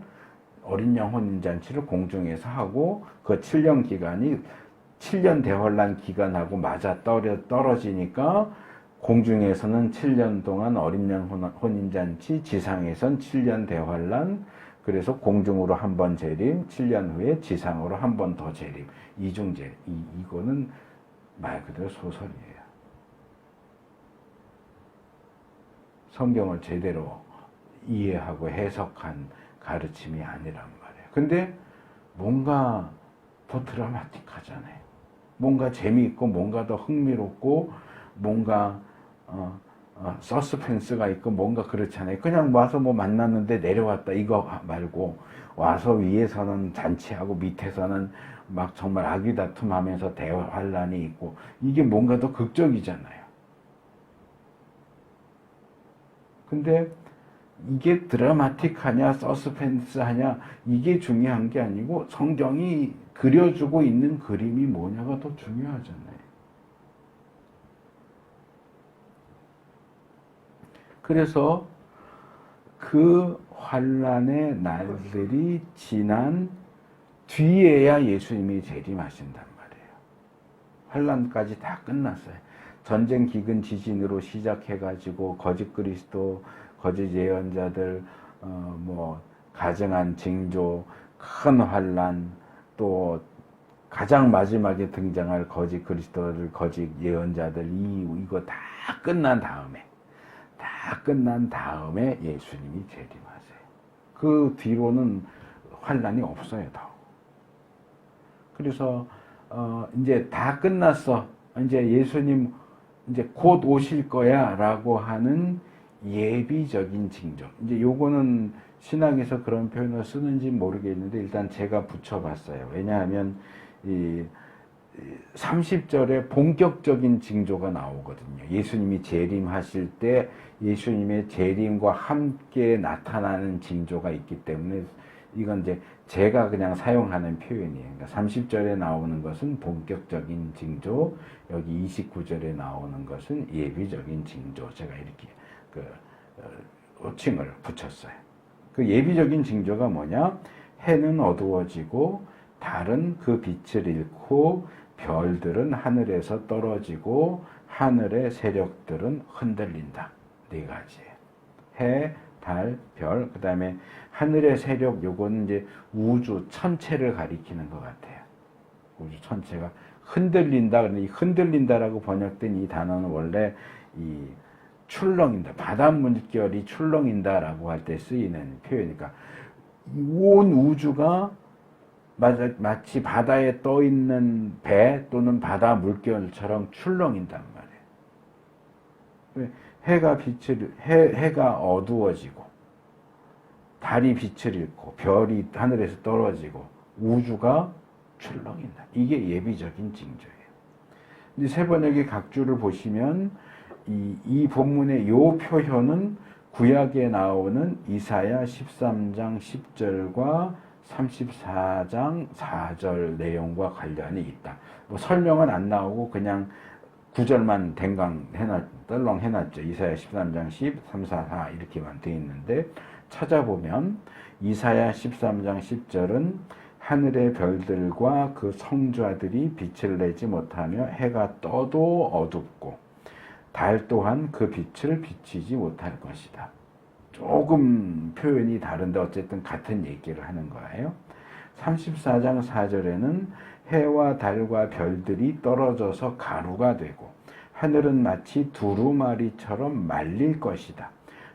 어린 양 혼인잔치를 공중에서 하고 그 7년 기간이 7년 대환란 기간하고 맞아 떨어지니까 공중에서는 7년 동안 어린 양 혼인잔치, 지상에선 7년 대환란, 그래서 공중으로 한 번 재림, 7년 후에 지상으로 한 번 더 재림. 이중재. 이거는 말 그대로 소설이에요. 성경을 제대로 이해하고 해석한 가르침이 아니란 말이에요. 근데 뭔가 더 드라마틱하잖아요. 뭔가 재미있고 뭔가 더 흥미롭고 뭔가 서스펜스가 있고 뭔가 그렇잖아요. 그냥 와서 뭐 만났는데 내려왔다 이거 말고 와서 위에서는 잔치하고 밑에서는 막 정말 아귀다툼하면서 대환란이 있고 이게 뭔가 더 극적이잖아요. 근데 이게 드라마틱하냐 서스펜스하냐 이게 중요한 게 아니고 성경이 그려주고 있는 그림이 뭐냐가 더 중요하잖아요. 그래서 그 환란의 날들이 지난 뒤에야 예수님이 재림하신단 말이에요. 환란까지 다 끝났어요. 전쟁, 기근, 지진으로 시작해가지고 거짓 그리스도, 거짓 예언자들, 가증한 징조, 큰 환란, 또 가장 마지막에 등장할 거짓 그리스도들, 거짓 예언자들, 이거 다 끝난 다음에 예수님이 재림하세요. 그 뒤로는 환란이 없어요, 더. 그래서 이제 다 끝났어. 이제 예수님 이제 곧 오실 거야라고 하는 예비적인 징조. 이제 요거는 신학에서 그런 표현을 쓰는지 모르겠는데 일단 제가 붙여봤어요. 왜냐하면 이 30절에 본격적인 징조가 나오거든요. 예수님이 재림하실 때 예수님의 재림과 함께 나타나는 징조가 있기 때문에 이건 이제 제가 그냥 사용하는 표현이에요. 그러니까 30절에 나오는 것은 본격적인 징조, 여기 29절에 나오는 것은 예비적인 징조. 제가 이렇게 호칭을 붙였어요. 그 예비적인 징조가 뭐냐? 해는 어두워지고 달은 그 빛을 잃고 별들은 하늘에서 떨어지고 하늘의 세력들은 흔들린다. 네 가지예요. 해, 달, 별, 그 다음에 하늘의 세력, 요거는 이제 우주 전체를 가리키는 것 같아요. 우주 전체가 흔들린다. 그런데 이 흔들린다라고 번역된 이 단어는 원래 이 출렁인다. 바다 물결이 출렁인다라고 할 때 쓰이는 표현이니까 온 우주가 마치 바다에 떠 있는 배 또는 바다 물결처럼 출렁인단 말이에요. 해가 어두워지고 달이 빛을 잃고 별이 하늘에서 떨어지고 우주가 출렁인다. 이게 예비적인 징조예요. 이제 세 번역의 각주를 보시면 이 본문의 요 표현은 구약에 나오는 이사야 13장 10절과 34장 4절 내용과 관련이 있다. 뭐 설명은 안 나오고 그냥 구절만 떨렁 해놨죠. 이사야 13장 10, 3, 4, 4 이렇게만 되어 있는데 찾아보면 이사야 13장 10절은 하늘의 별들과 그 성자들이 빛을 내지 못하며 해가 떠도 어둡고 달 또한 그 빛을 비치지 못할 것이다. 조금 표현이 다른데 어쨌든 같은 얘기를 하는 거예요. 34장 4절에는 해와 달과 별들이 떨어져서 가루가 되고 하늘은 마치 두루마리처럼 말릴 것이다.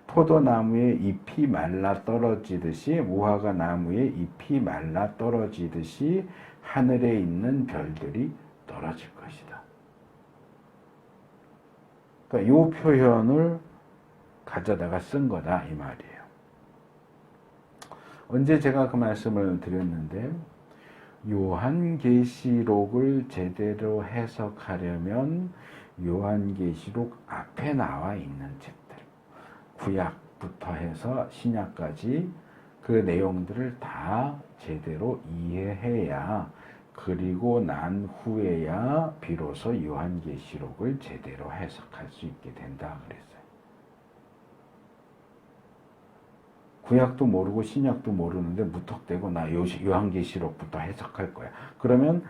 포도나무의 잎이 말라 떨어지듯이 무화과 나무의 잎이 말라 떨어지듯이 하늘에 있는 별들이 떨어질 것이다. 그러니까 이 표현을 가져다가 쓴 거다 이 말이에요. 언제 제가 그 말씀을 드렸는데 요한계시록을 제대로 해석하려면 요한계시록 앞에 나와 있는 책들 구약부터 해서 신약까지 그 내용들을 다 제대로 이해해야 그리고 난 후에야 비로소 요한계시록을 제대로 해석할 수 있게 된다 그랬어요. 구약도 모르고 신약도 모르는데 무턱대고 나 요한계시록부터 해석할 거야. 그러면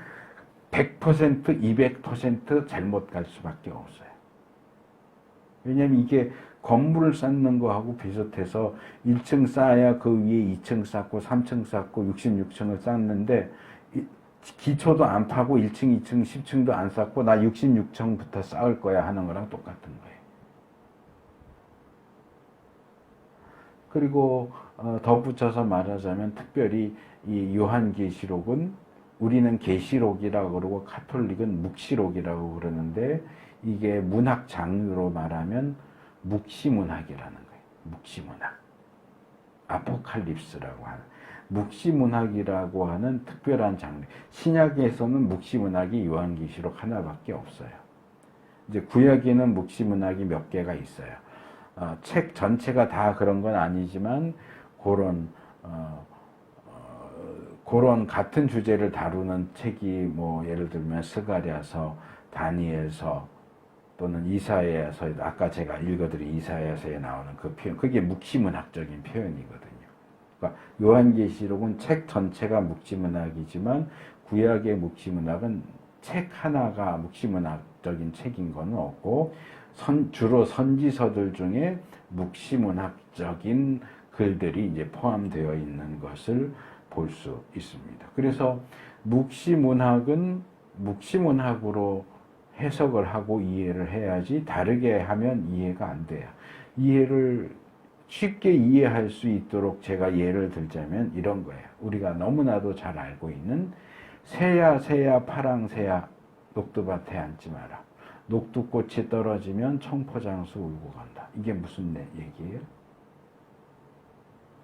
100%, 200% 잘못 갈 수밖에 없어요. 왜냐하면 이게 건물을 쌓는 거하고 비슷해서 1층 쌓아야 그 위에 2층 쌓고 3층 쌓고 66층을 쌓는데 기초도 안 파고 1층, 2층, 10층도 안 쌓고 나 66층부터 쌓을 거야 하는 거랑 똑같은 거예요. 그리고 덧붙여서 말하자면 특별히 이 요한계시록은 우리는 계시록이라고 그러고 카톨릭은 묵시록이라고 그러는데 이게 문학 장르로 말하면 묵시문학이라는 거예요. 묵시문학. 아포칼립스라고 하는 묵시문학이라고 하는 특별한 장르. 신약에서는 묵시문학이 요한계시록 하나밖에 없어요. 이제 구약에는 묵시문학이 몇 개가 있어요. 책 전체가 다 그런 건 아니지만 그런 같은 주제를 다루는 책이 뭐 예를 들면 스가랴서, 다니엘서 또는 이사야서 아까 제가 읽어드린 이사야서에 나오는 그 표현 그게 묵시문학적인 표현이거든요. 그러니까 요한계시록은 책 전체가 묵시문학이지만 구약의 묵시문학은 책 하나가 묵시문학적인 책인 건 없고 주로 선지서들 중에 묵시문학적인 글들이 이제 포함되어 있는 것을 볼 수 있습니다. 그래서 묵시문학은 묵시문학으로 해석을 하고 이해를 해야지 다르게 하면 이해가 안 돼요. 이해를 쉽게 이해할 수 있도록 제가 예를 들자면 이런 거예요. 우리가 너무나도 잘 알고 있는 새야 새야 파랑새야 녹두밭에 앉지 마라. 녹두꽃이 떨어지면 청포장수 울고 간다. 이게 무슨 얘기예요?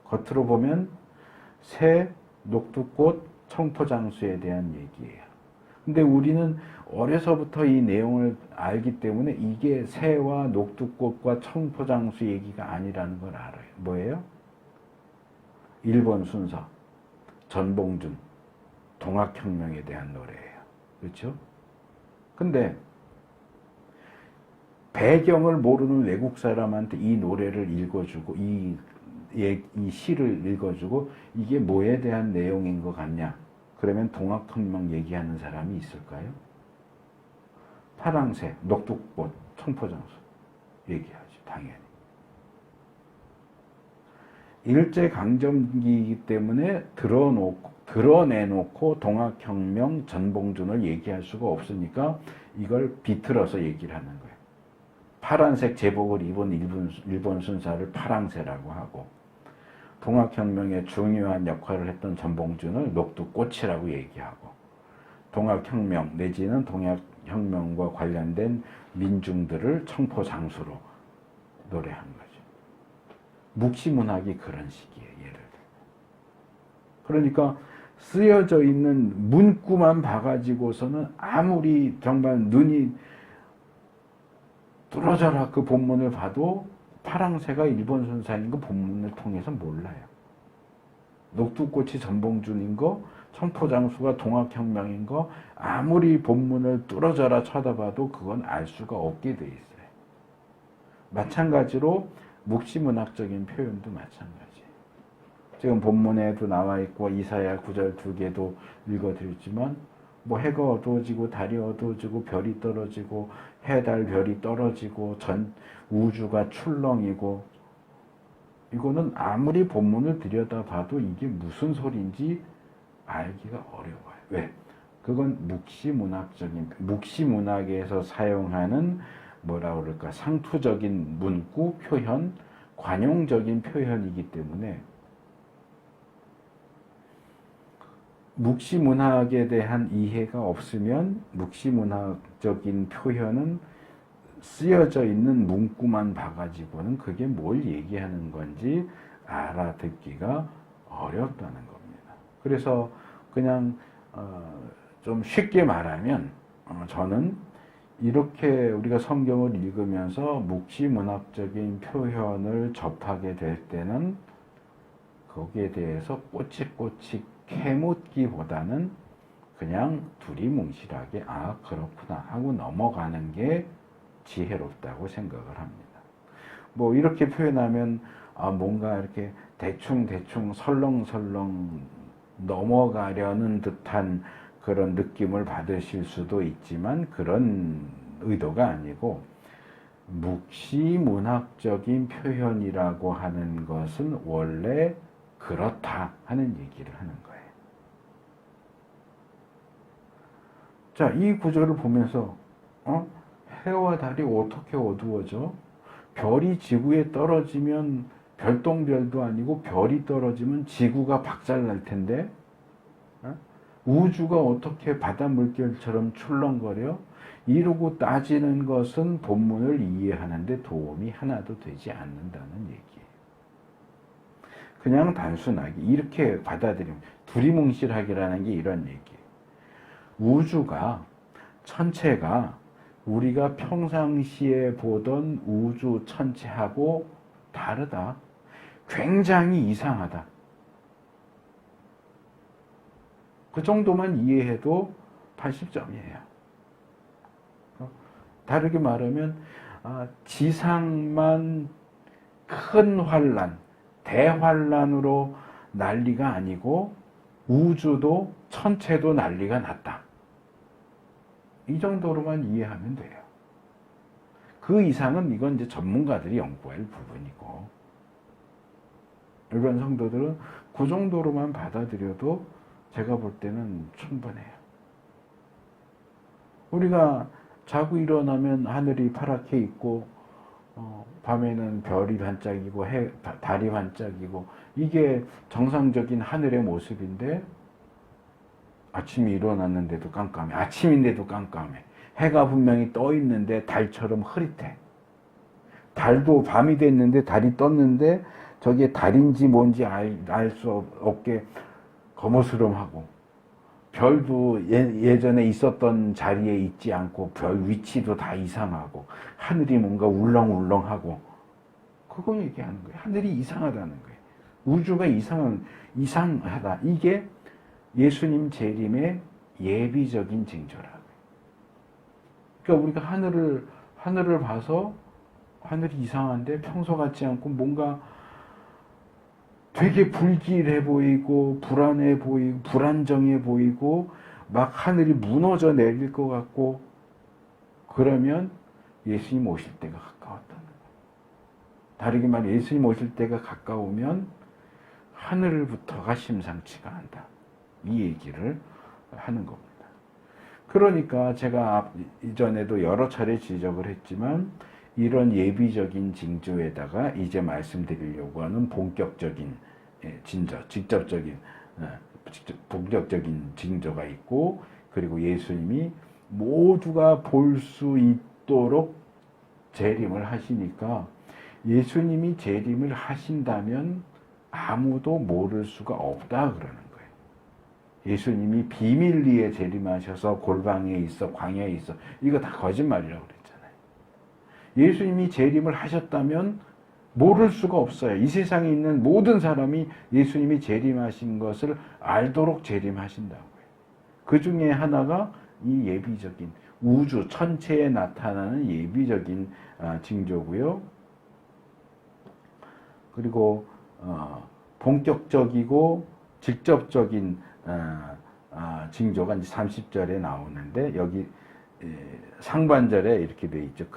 겉으로 보면 새, 녹두꽃, 청포장수에 대한 얘기예요. 근데 우리는 어려서부터 이 내용을 알기 때문에 이게 새와 녹두꽃과 청포장수 얘기가 아니라는 걸 알아요. 뭐예요? 일본 순서, 전봉준, 동학혁명에 대한 노래예요. 그렇죠? 근데 배경을 모르는 외국 사람한테 이 노래를 읽어주고 이 시를 읽어주고 이게 뭐에 대한 내용인 것 같냐? 그러면 동학혁명 얘기하는 사람이 있을까요? 파랑새, 녹두꽃, 청포장수 얘기하지 당연히. 일제강점기이기 때문에 드러내놓고 동학혁명 전봉준을 얘기할 수가 없으니까 이걸 비틀어서 얘기를 하는 거예요. 파란색 제복을 입은 일본 순사를 파랑새라고 하고 동학혁명에 중요한 역할을 했던 전봉준을 녹두꽃이라고 얘기하고 동학혁명 내지는 동학혁명과 관련된 민중들을 청포장수로 노래한 거죠. 묵시문학이 그런 식이에요. 예를 들면. 그러니까 쓰여져 있는 문구만 봐가지고서는 아무리 정말 눈이 뚫어져라 그 본문을 봐도 파랑새가 일본 순사인 거 본문을 통해서 몰라요. 녹두꽃이 전봉준인 거, 청포장수가 동학혁명인 거 아무리 본문을 뚫어져라 쳐다봐도 그건 알 수가 없게 돼 있어요. 마찬가지로 묵시문학적인 표현도 마찬가지. 지금 본문에도 나와 있고 이사야 9절 2개도 읽어드렸지만 뭐 해가 어두워지고 달이 어두워지고 별이 떨어지고 해, 달, 별이 떨어지고 전 우주가 출렁이고 이거는 아무리 본문을 들여다봐도 이게 무슨 소리인지 알기가 어려워요. 왜? 그건 묵시문학에서 사용하는 뭐라 그럴까 상투적인 문구 표현, 관용적인 표현이기 때문에 묵시문학에 대한 이해가 없으면 묵시문학적인 표현은 쓰여져 있는 문구만 봐가지고는 그게 뭘 얘기하는 건지 알아듣기가 어렵다는 겁니다. 그래서 그냥 좀 쉽게 말하면 저는 이렇게 우리가 성경을 읽으면서 묵시문학적인 표현을 접하게 될 때는 거기에 대해서 꼬치꼬치 캐묻기보다는 그냥 두리뭉실하게 아 그렇구나 하고 넘어가는 게 지혜롭다고 생각을 합니다. 뭐 이렇게 표현하면 뭔가 이렇게 대충 설렁설렁 넘어가려는 듯한 그런 느낌을 받으실 수도 있지만 그런 의도가 아니고 묵시문학적인 표현이라고 하는 것은 원래 그렇다 하는 얘기를 하는 거예요. 자, 이 구절을 보면서 해와 달이 어떻게 어두워져? 별이 지구에 떨어지면 별똥별도 아니고 별이 떨어지면 지구가 박살날 텐데 우주가 어떻게 바다 물결처럼 출렁거려? 이러고 따지는 것은 본문을 이해하는데 도움이 하나도 되지 않는다는 얘기예요. 그냥 단순하게 이렇게 받아들이면 두리뭉실하기라는 게 이런 얘기예요. 우주가 천체가 우리가 평상시에 보던 우주 천체하고 다르다. 굉장히 이상하다. 그 정도만 이해해도 80점이에요. 다르게 말하면 지상만 큰 환란, 대환란으로 난리가 아니고 우주도 천체도 난리가 났다. 이 정도로만 이해하면 돼요. 그 이상은 이건 이제 전문가들이 연구할 부분이고 일반 성도들은 그 정도로만 받아들여도 제가 볼 때는 충분해요. 우리가 자고 일어나면 하늘이 파랗게 있고 밤에는 별이 반짝이고 달이 반짝이고 이게 정상적인 하늘의 모습인데 아침이 일어났는데도 깜깜해. 아침인데도 깜깜해. 해가 분명히 떠 있는데 달처럼 흐릿해. 달도 밤이 됐는데 달이 떴는데 저게 달인지 뭔지 알 수 없게 거무스름하고 별도 예전에 있었던 자리에 있지 않고 별 위치도 다 이상하고 하늘이 뭔가 울렁울렁하고 그거 얘기하는 거예요. 하늘이 이상하다는 거예요. 우주가 이상하다. 이게 예수님 재림의 예비적인 징조라고요. 그러니까 우리가 하늘을 봐서 하늘이 이상한데 평소 같지 않고 뭔가 되게 불길해 보이고 불안해 보이고 불안정해 보이고 막 하늘이 무너져 내릴 것 같고 그러면 예수님 오실 때가 가까웠다는 거예요. 다르게 말해 예수님 오실 때가 가까우면 하늘부터가 심상치가 않다. 이 얘기를 하는 겁니다. 그러니까 제가 이전에도 여러 차례 지적을 했지만 이런 예비적인 징조에다가 이제 말씀드리려고 하는 본격적인 본격적인 징조가 있고 그리고 예수님이 모두가 볼 수 있도록 재림을 하시니까 예수님이 재림을 하신다면 아무도 모를 수가 없다 그러는 거예요. 예수님이 비밀리에 재림하셔서 골방에 있어 광야에 있어 이거 다 거짓말이라고 그랬잖아요. 예수님이 재림을 하셨다면 모를 수가 없어요. 이 세상에 있는 모든 사람이 예수님이 재림하신 것을 알도록 재림하신다고요. 그 중에 하나가 이 예비적인 우주 천체에 나타나는 예비적인 징조고요. 그리고 본격적이고 직접적인 징조가 이제 30절에 나오는데 여기 상반절에 이렇게 돼 있죠.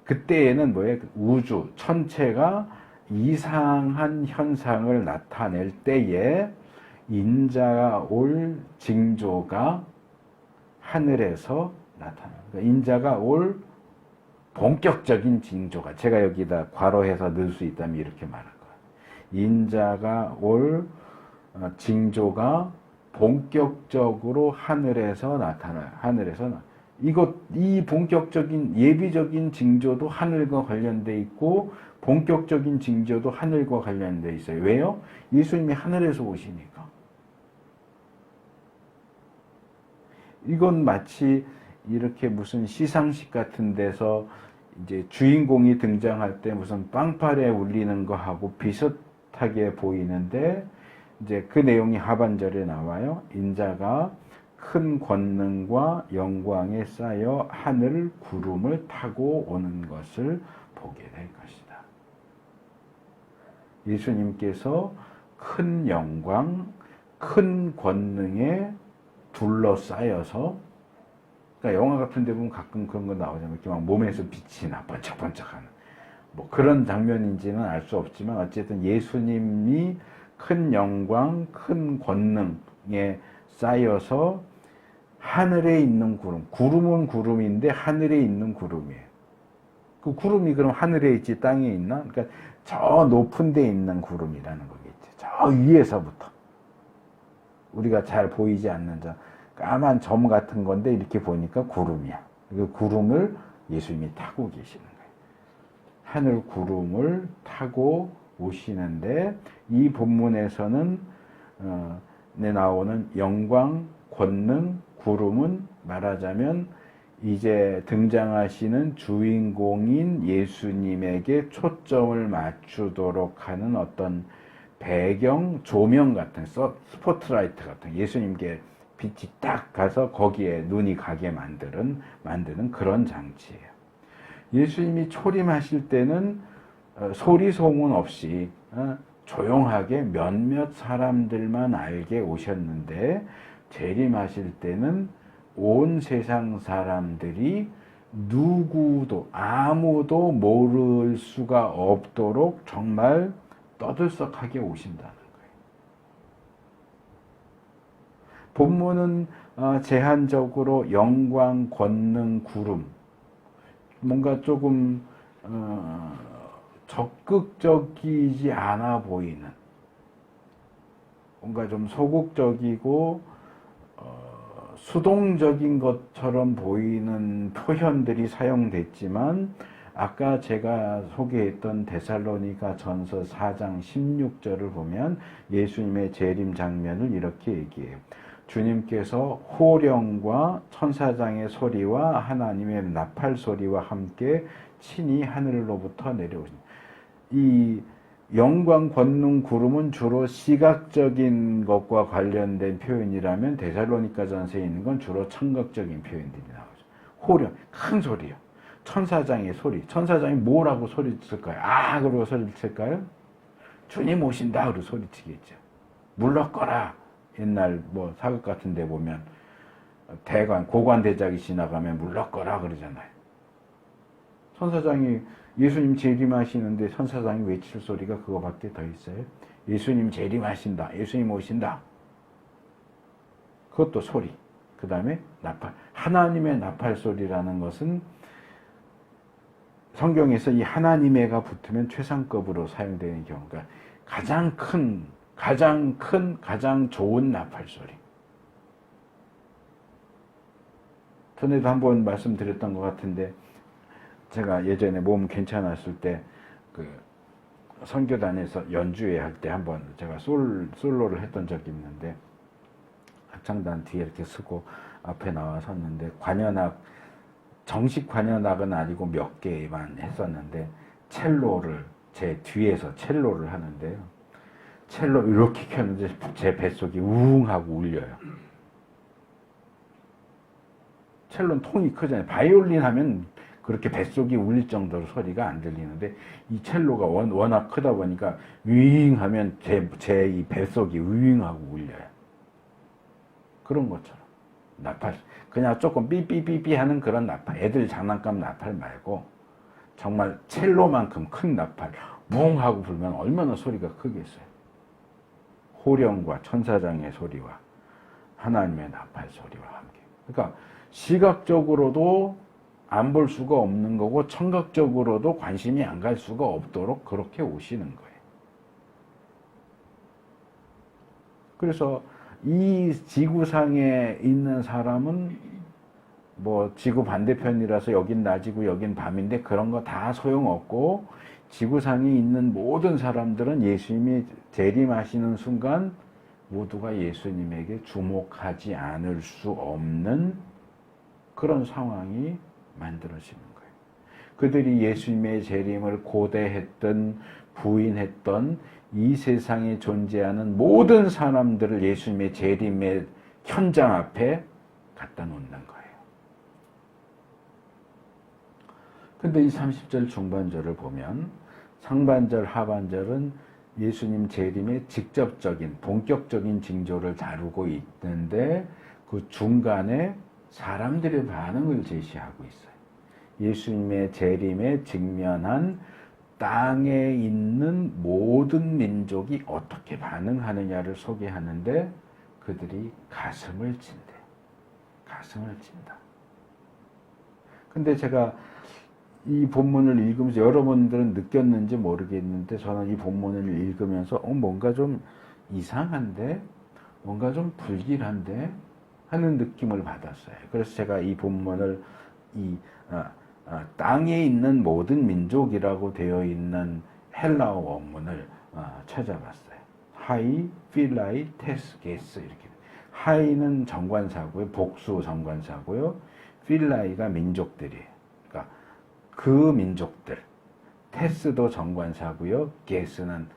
그때에는 뭐예요? 우주 천체가 이상한 현상을 나타낼 때에 인자가 올 징조가 하늘에서 나타납니다. 그러니까 인자가 올 본격적인 징조가 제가 여기다 괄호해서 넣을 수 있다면 이렇게 말할 거예요. 인자가 올 징조가 본격적으로 하늘에서 나타나요. 이 본격적인 예비적인 징조도 하늘과 관련돼 있고 본격적인 징조도 하늘과 관련돼 있어요. 왜요? 예수님이 하늘에서 오시니까. 이건 마치 이렇게 무슨 시상식 같은 데서 이제 주인공이 등장할 때 무슨 빵파레 울리는 거하고 비슷하게 보이는데 이제 그 내용이 하반절에 나와요. 인자가 큰 권능과 영광에 쌓여 하늘 구름을 타고 오는 것을 보게 될 것이다. 예수님께서 큰 영광, 큰 권능에 둘러싸여서 그러니까 영화 같은 데 보면 가끔 그런 거 나오잖아요. 이렇게 막 몸에서 빛이 나 번쩍번쩍하는 뭐 그런 장면인지는 알 수 없지만 어쨌든 예수님이 큰 영광, 큰 권능에 쌓여서 하늘에 있는 구름은 구름인데 하늘에 있는 구름이에요. 그 구름이 그럼 하늘에 있지 땅에 있나? 그러니까 저 높은 데 있는 구름이라는 거겠지. 저 위에서부터 우리가 잘 보이지 않는 저 까만 점 같은 건데 이렇게 보니까 구름이야. 그 구름을 예수님이 타고 계시는 거예요. 하늘 구름을 타고 오시는데 이 본문에서는 나오는 영광, 권능, 구름은 말하자면 이제 등장하시는 주인공인 예수님에게 초점을 맞추도록 하는 어떤 배경, 조명 같은 스포트라이트 같은 예수님께 빛이 딱 가서 거기에 눈이 가게 만드는 그런 장치예요. 예수님이 초림하실 때는 소리 소문 없이 조용하게 몇몇 사람들만 알게 오셨는데 재림하실 때는 온 세상 사람들이 누구도 아무도 모를 수가 없도록 정말 떠들썩하게 오신다는 거예요. 본문은 제한적으로 영광, 권능, 구름 뭔가 조금 적극적이지 않아 보이는, 뭔가 좀 소극적이고 수동적인 것처럼 보이는 표현들이 사용됐지만, 아까 제가 소개했던 데살로니가 전서 4장 16절을 보면 예수님의 재림 장면을 이렇게 얘기해요. 주님께서 호령과 천사장의 소리와 하나님의 나팔 소리와 함께 친히 하늘로부터 내려오신다. 이 영광, 권능, 구름은 주로 시각적인 것과 관련된 표현이라면 데살로니가전서에 있는 건 주로 청각적인 표현들이 나오죠. 호령, 큰 소리요. 천사장의 소리. 천사장이 뭐라고 소리칠까요? 아! 그러고 소리칠까요? 주님 오신다! 그러고 소리치겠죠. 물러거라! 옛날 뭐 사극 같은 데 보면 대관, 고관대작이 지나가면 물러거라 그러잖아요. 천사장이 예수님 재림하시는데 천사장이 외칠 소리가 그거밖에 더 있어요? 예수님 재림하신다. 예수님 오신다. 그것도 소리. 그 다음에 나팔. 하나님의 나팔 소리라는 것은 성경에서 이 하나님의가 붙으면 최상급으로 사용되는 경우가 가장 큰, 가장 좋은 나팔 소리. 전에도 한번 말씀드렸던 것 같은데, 제가 예전에 몸 괜찮았을 때 그 선교단에서 연주회 할 때 한번 제가 솔로를 했던 적이 있는데, 합창단 뒤에 이렇게 서고 앞에 나와 섰는데, 관현악, 정식 관현악은 아니고 몇 개만 했었는데, 첼로를 제 뒤에서 첼로를 하는데요. 첼로 이렇게 켰는데 제 뱃속이 우웅 하고 울려요. 첼로는 통이 크잖아요. 바이올린 하면 그렇게 뱃속이 울릴 정도로 소리가 안 들리는데, 이 첼로가 워낙 크다 보니까 윙 하면 제 이 뱃속이 윙 하고 울려요. 그런 것처럼 나팔, 그냥 조금 삐삐삐삐 하는 그런 나팔, 애들 장난감 나팔 말고 정말 첼로만큼 큰 나팔 뭉 하고 불면 얼마나 소리가 크겠어요. 호령과 천사장의 소리와 하나님의 나팔 소리와 함께. 그러니까 시각적으로도 안 볼 수가 없는 거고, 청각적으로도 관심이 안 갈 수가 없도록 그렇게 오시는 거예요. 그래서 이 지구상에 있는 사람은 뭐 지구 반대편이라서 여긴 낮이고 여긴 밤인데 그런 거 다 소용없고, 지구상에 있는 모든 사람들은 예수님이 재림하시는 순간 모두가 예수님에게 주목하지 않을 수 없는 그런 상황이 만들어지는 거예요. 그들이 예수님의 재림을 고대했던, 부인했던 이 세상에 존재하는 모든 사람들을 예수님의 재림의 현장 앞에 갖다 놓는 거예요. 근데 이 30절 중반절을 보면 상반절, 하반절은 예수님 재림의 직접적인, 본격적인 징조를 다루고 있는데, 그 중간에 사람들의 반응을 제시하고 있어요. 예수님의 재림에 직면한 땅에 있는 모든 민족이 어떻게 반응하느냐를 소개하는데, 그들이 가슴을 친대. 가슴을 친다. 근데 제가 이 본문을 읽으면서, 여러분들은 느꼈는지 모르겠는데 저는 이 본문을 읽으면서 뭔가 좀 이상한데, 뭔가 좀 불길한데 하는 느낌을 받았어요. 그래서 제가 이 본문을 땅에 있는 모든 민족이라고 되어 있는 헬라어 원문을 찾아봤어요. 하이, 필라이, 테스, 게스 이렇게. 하이는 정관사고요. 복수 정관사고요. 필라이가 민족들이에요. 그러니까 그 민족들. 테스도 정관사고요. 게스는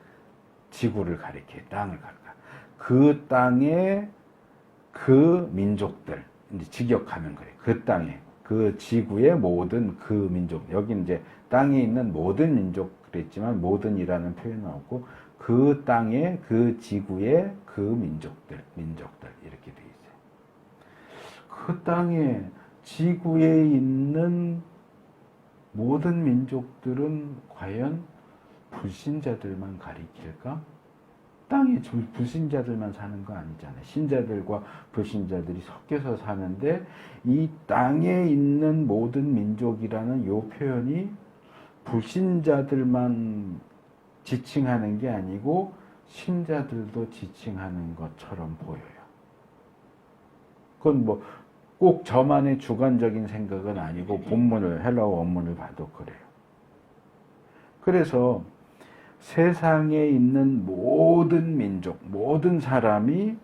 지구를 가리켜요. 땅을 가리켜요. 그 땅에 그 민족들, 이제 직역하면 그래요. 그 땅에, 그 지구의 모든 그 민족. 여기 이제 땅에 있는 모든 민족 그랬지만 모든이라는 표현은 없고, 그 땅에, 그 지구의 그 민족들 이렇게 돼 있어요. 그 땅에, 지구에 있는 모든 민족들은 과연 불신자들만 가리킬까? 땅에 불신자들만 사는 거 아니잖아요. 신자들과 불신자들이 섞여서 사는데, 이 땅에 있는 모든 민족이라는 이 표현이 불신자들만 지칭하는 게 아니고 신자들도 지칭하는 것처럼 보여요. 그건 뭐 꼭 저만의 주관적인 생각은 아니고 본문을 헬라어 원문을 봐도 그래요. 그래서 세상에 있는 모든 민족, 모든 사람이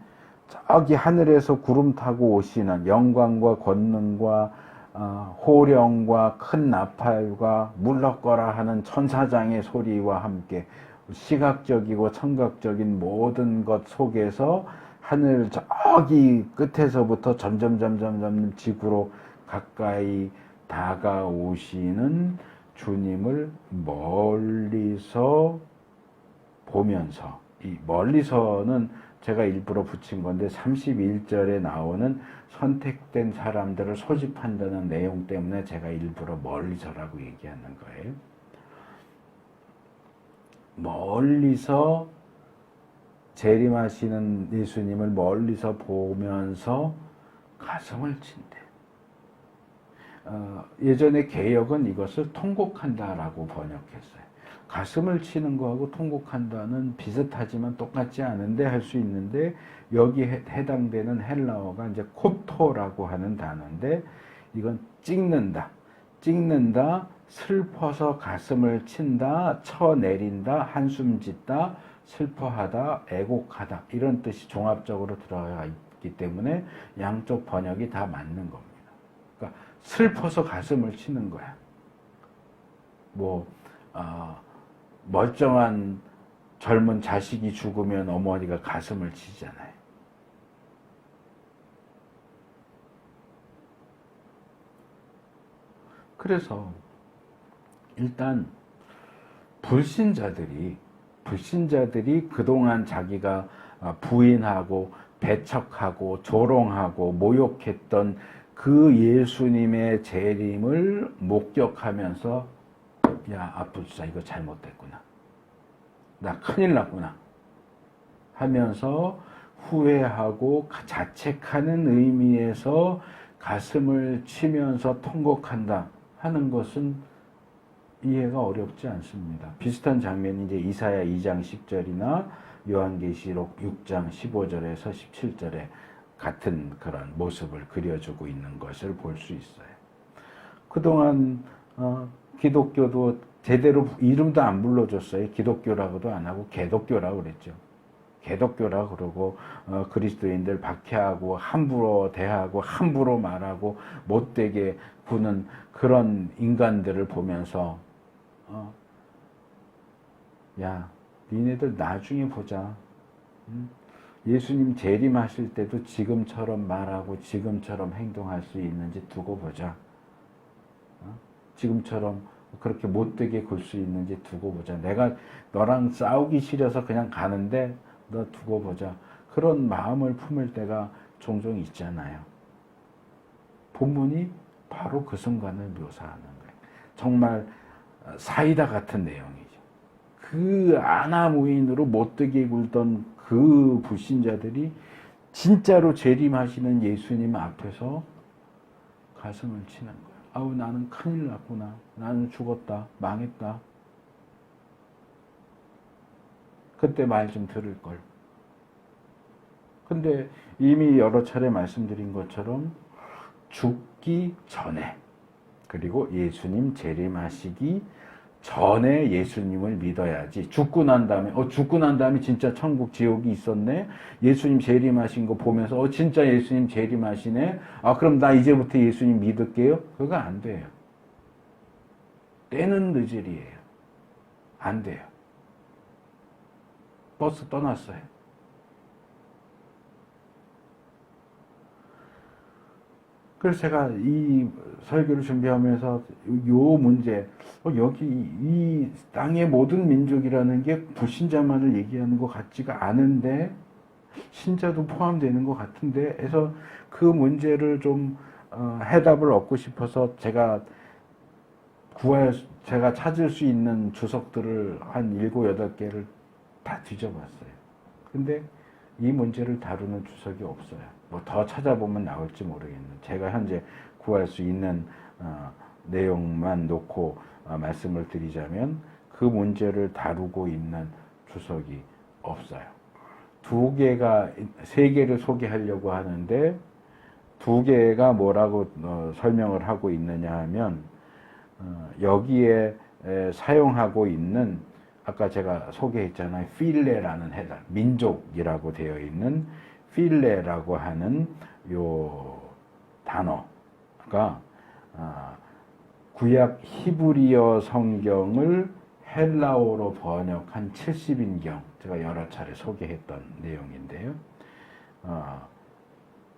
저기 하늘에서 구름 타고 오시는 영광과 권능과 호령과 큰 나팔과 물러거라 하는 천사장의 소리와 함께 시각적이고 청각적인 모든 것 속에서 하늘 저기 끝에서부터 점점 지구로 가까이 다가오시는 주님을 멀리서 보면서, 이 멀리서는 제가 일부러 붙인 건데 31절에 나오는 선택된 사람들을 소집한다는 내용 때문에 제가 일부러 멀리서라고 얘기하는 거예요. 멀리서 재림하시는 예수님을 멀리서 보면서 가슴을 친대. 예전에 개역은 이것을 통곡한다라고 번역했어요. 가슴을 치는 거하고 통곡한다는 비슷하지만 똑같지 않은데 할 수 있는데, 여기에 해당되는 헬라어가 이제 코토라고 하는 단어인데, 이건 찍는다, 슬퍼서 가슴을 친다, 쳐내린다, 한숨 짓다, 슬퍼하다, 애곡하다, 이런 뜻이 종합적으로 들어가 있기 때문에 양쪽 번역이 다 맞는 겁니다. 그러니까 슬퍼서 가슴을 치는 거야. 멀쩡한 젊은 자식이 죽으면 어머니가 가슴을 치잖아요. 그래서 일단 불신자들이 그동안 자기가 부인하고 배척하고 조롱하고 모욕했던 그 예수님의 재림을 목격하면서, 야, 아프주사 이거 잘못됐구나, 나 큰일 났구나 하면서 후회하고 자책하는 의미에서 가슴을 치면서 통곡한다 하는 것은 이해가 어렵지 않습니다. 비슷한 장면이 이제 이사야 2장 10절이나 요한계시록 6장 15절에서 17절에 같은 그런 모습을 그려주고 있는 것을 볼 수 있어요. 그동안 기독교도 제대로 이름도 안 불러줬어요. 기독교라고도 안 하고 개독교라고 그랬죠. 개독교라고 그러고 그리스도인들 박해하고 함부로 대하고 함부로 말하고 못되게 구는 그런 인간들을 보면서 야, 니네들 나중에 보자. 예수님 재림하실 때도 지금처럼 말하고 지금처럼 행동할 수 있는지 두고 보자. 지금처럼 그렇게 못되게 굴 수 있는지 두고 보자. 내가 너랑 싸우기 싫어서 그냥 가는데 너 두고 보자. 그런 마음을 품을 때가 종종 있잖아요. 본문이 바로 그 순간을 묘사하는 거예요. 정말 사이다 같은 내용이죠. 그 아나무인으로 못되게 굴던 그 불신자들이 진짜로 재림하시는 예수님 앞에서 가슴을 치는 거예요. 아우, 나는 큰일 났구나. 나는 죽었다. 망했다. 그때 말 좀 들을 걸. 근데 이미 여러 차례 말씀드린 것처럼 죽기 전에, 그리고 예수님 재림하시기 전에 예수님을 믿어야지. 죽고 난 다음에 진짜 천국 지옥이 있었네. 예수님 재림하신 거 보면서 진짜 예수님 재림하시네. 그럼 나 이제부터 예수님 믿을게요. 그거 안 돼요. 때는 늦으리예요. 안 돼요. 버스 떠났어요. 그래서 제가 이 설교를 준비하면서 요 문제, 여기 이 땅의 모든 민족이라는 게 불신자만을 얘기하는 것 같지가 않은데 신자도 포함되는 것 같은데 해서 그 문제를 좀 해답을 얻고 싶어서 제가 찾을 수 있는 주석들을 한 7, 8개를 다 뒤져봤어요. 근데 이 문제를 다루는 주석이 없어요. 뭐 더 찾아보면 나올지 모르겠는데 제가 현재 구할 수 있는 내용만 놓고 말씀을 드리자면 그 문제를 다루고 있는 주석이 없어요. 세 개를 소개하려고 하는데 두 개가 뭐라고 설명을 하고 있느냐 하면 여기에 사용하고 있는 아까 제가 소개했잖아요. 필레라는 해달, 민족이라고 되어 있는 필레라고 하는 요 단어가 구약 히브리어 성경을 헬라어로 번역한 70인경, 제가 여러 차례 소개했던 내용인데요.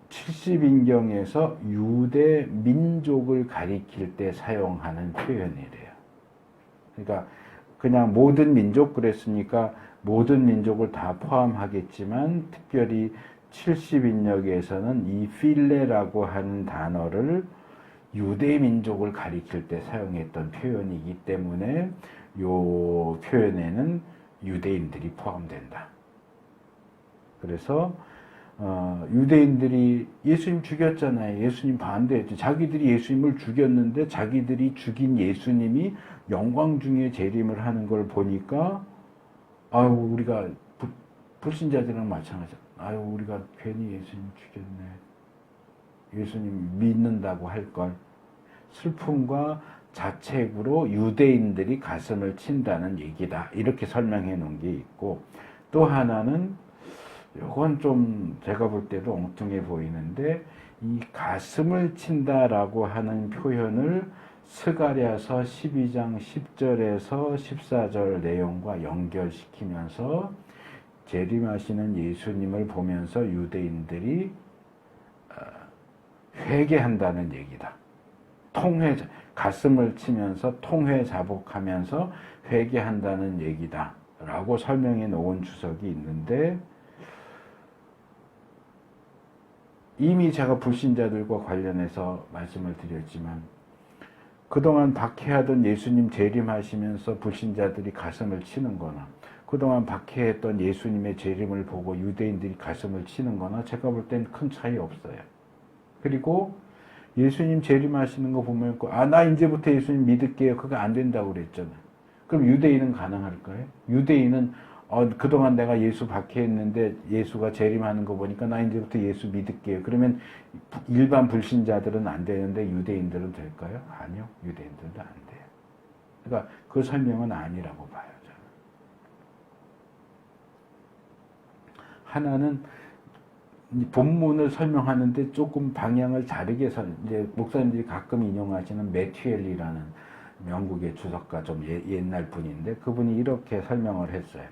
70인경에서 유대 민족을 가리킬 때 사용하는 표현이래요. 그러니까 그냥 모든 민족 그랬으니까 모든 민족을 다 포함하겠지만 특별히 70인역에서는 이 필레라고 하는 단어를 유대 민족을 가리킬 때 사용했던 표현이기 때문에 이 표현에는 유대인들이 포함된다. 그래서 유대인들이 예수님 죽였잖아요. 예수님 반대했죠. 자기들이 예수님을 죽였는데 자기들이 죽인 예수님이 영광 중에 재림을 하는 걸 보니까 아유 우리가 불신자들이랑 마찬가지야. 아유 우리가 괜히 예수님 죽였네. 예수님 믿는다고 할 걸. 슬픔과 자책으로 유대인들이 가슴을 친다는 얘기다. 이렇게 설명해 놓은 게 있고 또 하나는 이건 좀 제가 볼 때도 엉뚱해 보이는데 이 가슴을 친다라고 하는 표현을 스가랴서 12장 10절에서 14절 내용과 연결시키면서 재림하시는 예수님을 보면서 유대인들이 회개한다는 얘기다. 가슴을 치면서 통회자복하면서 회개한다는 얘기다. 라고 설명해 놓은 주석이 있는데 이미 제가 불신자들과 관련해서 말씀을 드렸지만 그동안 박해하던 예수님 재림하시면서 불신자들이 가슴을 치는 거나 그동안 박해했던 예수님의 재림을 보고 유대인들이 가슴을 치는 거나 제가 볼 땐 큰 차이 없어요. 그리고 예수님 재림하시는 거 보면 나 이제부터 예수님 믿을게요. 그거 안 된다고 그랬잖아요. 그럼 유대인은 가능할까요? 유대인은 그동안 내가 예수 박해했는데 예수가 재림하는 거 보니까 나 이제부터 예수 믿을게요. 그러면 일반 불신자들은 안 되는데 유대인들은 될까요? 아니요. 유대인들도 안 돼요. 그러니까 그 설명은 아니라고 봐요. 저는. 하나는 본문을 설명하는데 조금 방향을 다르게 이제 목사님들이 가끔 인용하시는 매튜엘리라는 영국의 주석가 좀 옛날 분인데 그분이 이렇게 설명을 했어요.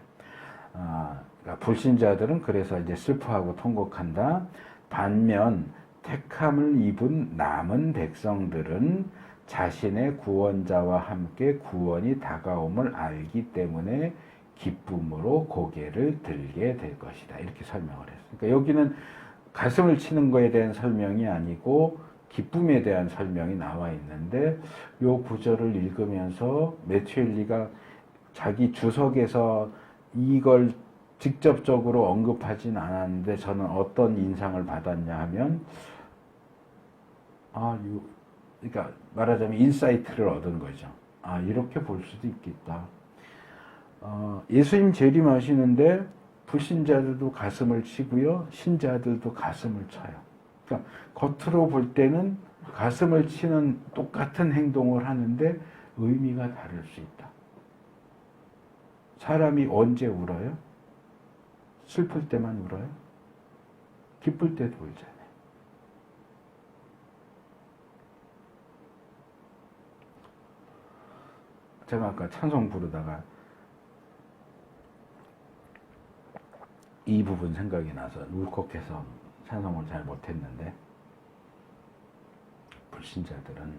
그러니까 불신자들은 그래서 이제 슬퍼하고 통곡한다. 반면 택함을 입은 남은 백성들은 자신의 구원자와 함께 구원이 다가옴을 알기 때문에 기쁨으로 고개를 들게 될 것이다. 이렇게 설명을 했어요. 그러니까 여기는 가슴을 치는 거에 대한 설명이 아니고 기쁨에 대한 설명이 나와 있는데 이 구절을 읽으면서 매튜엘리가 자기 주석에서 이걸 직접적으로 언급하진 않았는데 저는 어떤 인상을 받았냐 하면 그러니까 말하자면 인사이트를 얻은 거죠. 이렇게 볼 수도 있겠다. 예수님 재림하시는데 불신자들도 가슴을 치고요. 신자들도 가슴을 쳐요. 그러니까 겉으로 볼 때는 가슴을 치는 똑같은 행동을 하는데 의미가 다를 수 있다. 사람이 언제 울어요? 슬플 때만 울어요? 기쁠 때도 울잖아요. 제가 아까 찬송 부르다가 이 부분 생각이 나서 울컥해서 찬송을 잘 못했는데 불신자들은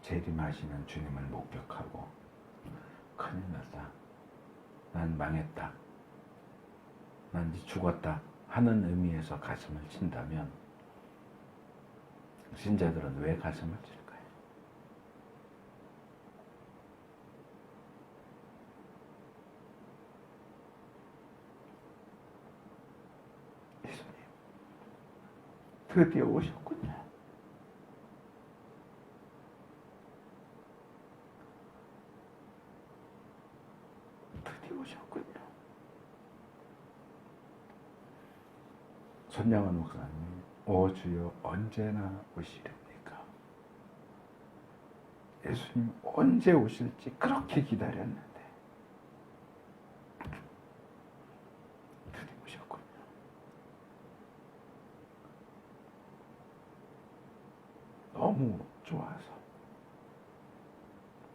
재림하시는 주님을 목격하고 큰일 났다. 난 망했다. 난 이제 죽었다. 하는 의미에서 가슴을 친다면 신자들은 왜 가슴을 칠까요? 예수님 드디어 오셨군요. 손양원 목사님, 오 주여 언제나 오시렵니까? 예수님 언제 오실지 그렇게 기다렸는데 드디어 오셨군요. 너무 좋아서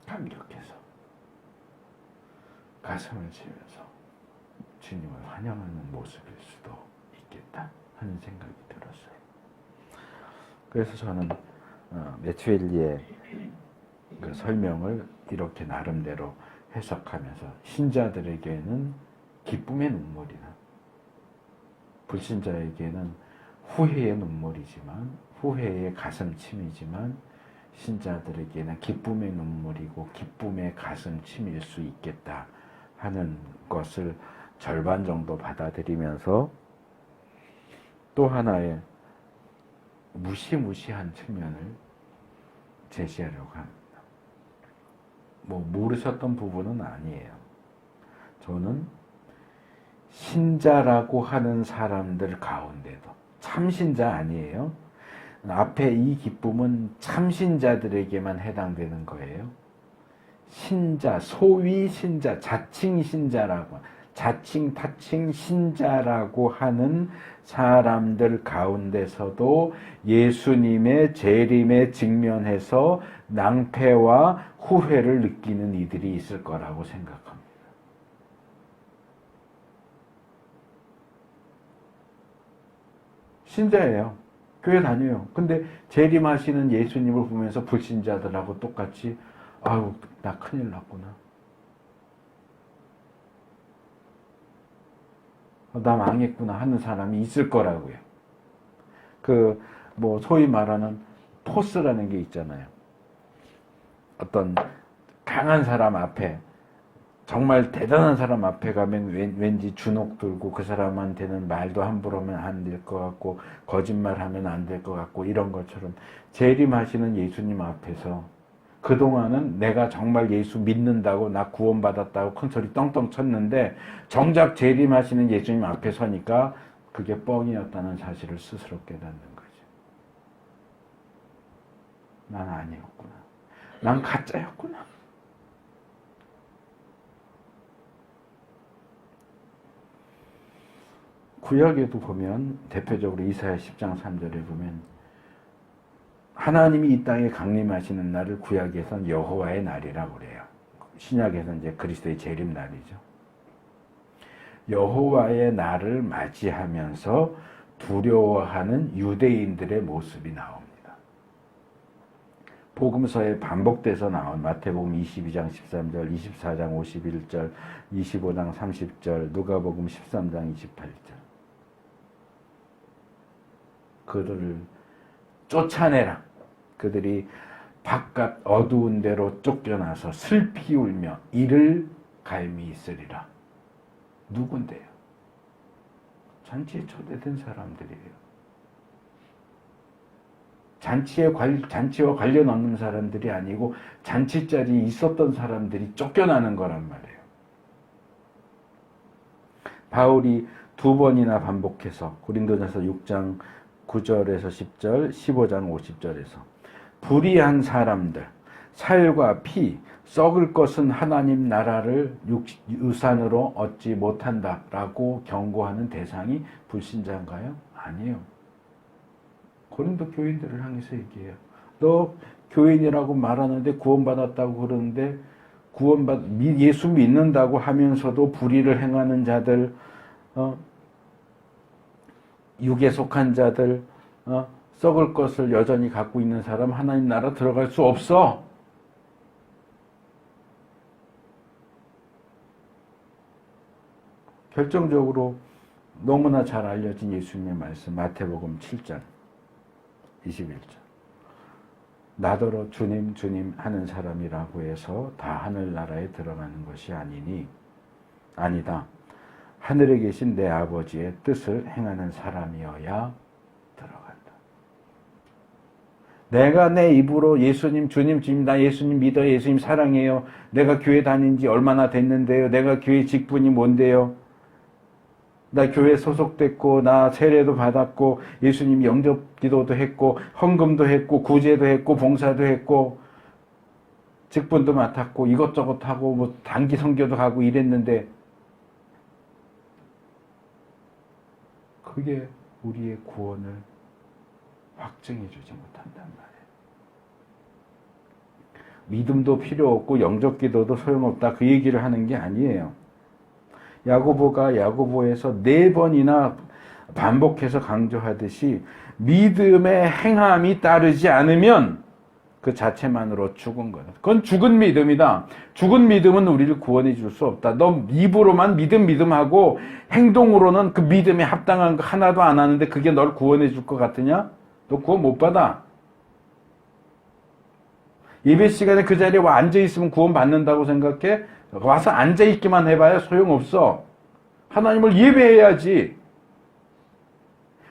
감격해서 가슴을 치면서 주님을 환영하는 모습일 수도 있겠다 하는 생각이 들었어요. 그래서 저는 메추엘리의 그 설명을 이렇게 나름대로 해석하면서 신자들에게는 기쁨의 눈물이나 불신자에게는 후회의 눈물이지만 후회의 가슴침이지만 신자들에게는 기쁨의 눈물이고 기쁨의 가슴침일 수 있겠다 하는 것을 절반 정도 받아들이면서 또 하나의 무시무시한 측면을 제시하려고 합니다. 모르셨던 부분은 아니에요. 저는 신자라고 하는 사람들 가운데도 참신자 아니에요. 앞에 이 기쁨은 참신자들에게만 해당되는 거예요. 신자, 소위 신자, 자칭 신자라고, 자칭, 타칭 신자라고 하는 사람들 가운데서도 예수님의 재림에 직면해서 낭패와 후회를 느끼는 이들이 있을 거라고 생각합니다. 신자예요. 교회 다녀요. 근데 재림하시는 예수님을 보면서 불신자들하고 똑같이 아유, 나 큰일 났구나. 나 망했구나 하는 사람이 있을 거라고요. 소위 말하는 포스라는 게 있잖아요. 어떤 강한 사람 앞에, 정말 대단한 사람 앞에 가면 왠지 주눅 들고 그 사람한테는 말도 함부로 하면 안 될 것 같고 거짓말하면 안 될 것 같고 이런 것처럼 재림하시는 예수님 앞에서 그동안은 내가 정말 예수 믿는다고 나 구원받았다고 큰소리 떵떵 쳤는데 정작 재림하시는 예수님 앞에 서니까 그게 뻥이었다는 사실을 스스로 깨닫는 거죠. 난 아니었구나. 난 가짜였구나. 구약에도 보면 대표적으로 이사야 10장 3절에 보면 하나님이 이 땅에 강림하시는 날을 구약에서는 여호와의 날이라고 그래요. 신약에서는 이제 그리스도의 재림 날이죠. 여호와의 날을 맞이하면서 두려워하는 유대인들의 모습이 나옵니다. 복음서에 반복돼서 나온 마태복음 22장 13절, 24장 51절, 25장 30절, 누가복음 13장 28절. 그들을 쫓아내라. 그들이 바깥 어두운 데로 쫓겨나서 슬피 울며 이를 갈미 있으리라. 누군데요? 잔치에 초대된 사람들이에요. 잔치와 관련 없는 사람들이 아니고 잔치 자리에 있었던 사람들이 쫓겨나는 거란 말이에요. 바울이 두 번이나 반복해서 고린도전서 6장 9절에서 10절, 15장 50절에서 불의한 사람들, 살과 피, 썩을 것은 하나님 나라를 유산으로 얻지 못한다라고 경고하는 대상이 불신자인가요? 아니에요. 고린도 교인들을 향해서 얘기해요. 너 교인이라고 말하는데 구원받았다고 그러는데 예수 믿는다고 하면서도 불의를 행하는 자들, 육에 속한 자들, 썩을 것을 여전히 갖고 있는 사람 하나님 나라 들어갈 수 없어. 결정적으로 너무나 잘 알려진 예수님의 말씀 마태복음 7장 21절. 나더러 주님 주님 하는 사람이라고 해서 다 하늘나라에 들어가는 것이 아니다. 하늘에 계신 내 아버지의 뜻을 행하는 사람이어야 들어간다. 내가 내 입으로 예수님, 주님, 주님, 나 예수님 믿어요. 예수님 사랑해요. 내가 교회 다닌 지 얼마나 됐는데요. 내가 교회 직분이 뭔데요. 나 교회 소속됐고 나 세례도 받았고 예수님 영접 기도도 했고 헌금도 했고 구제도 했고 봉사도 했고 직분도 맡았고 이것저것 하고 뭐 단기 선교도 가고 이랬는데 그게 우리의 구원을 확증해 주지 못한단 말이에요. 믿음도 필요 없고 영접 기도도 소용없다 그 얘기를 하는 게 아니에요. 야고보가 야고보에서 4번이나 반복해서 강조하듯이 믿음의 행함이 따르지 않으면 그 자체만으로 죽은 거다. 그건 죽은 믿음이다. 죽은 믿음은 우리를 구원해 줄 수 없다. 너 입으로만 믿음하고 행동으로는 그 믿음에 합당한 거 하나도 안 하는데 그게 널 구원해 줄 것 같으냐? 너 구원 못 받아. 예배 시간에 그 자리에 와 앉아있으면 구원 받는다고 생각해? 와서 앉아있기만 해봐야 소용없어. 하나님을 예배해야지.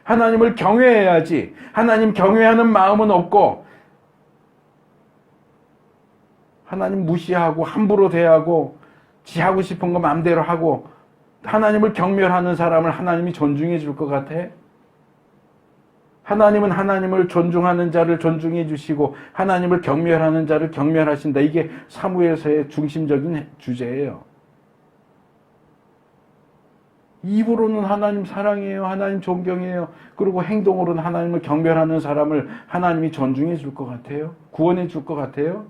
하나님을 경외해야지. 하나님 경외하는 마음은 없고 하나님 무시하고 함부로 대하고 지 하고 싶은 거 마음대로 하고 하나님을 경멸하는 사람을 하나님이 존중해 줄 것 같아? 하나님은 하나님을 존중하는 자를 존중해 주시고 하나님을 경멸하는 자를 경멸하신다. 이게 사무엘서의 중심적인 주제예요. 입으로는 하나님 사랑해요. 하나님 존경해요. 그리고 행동으로는 하나님을 경멸하는 사람을 하나님이 존중해 줄 것 같아요? 구원해 줄 것 같아요?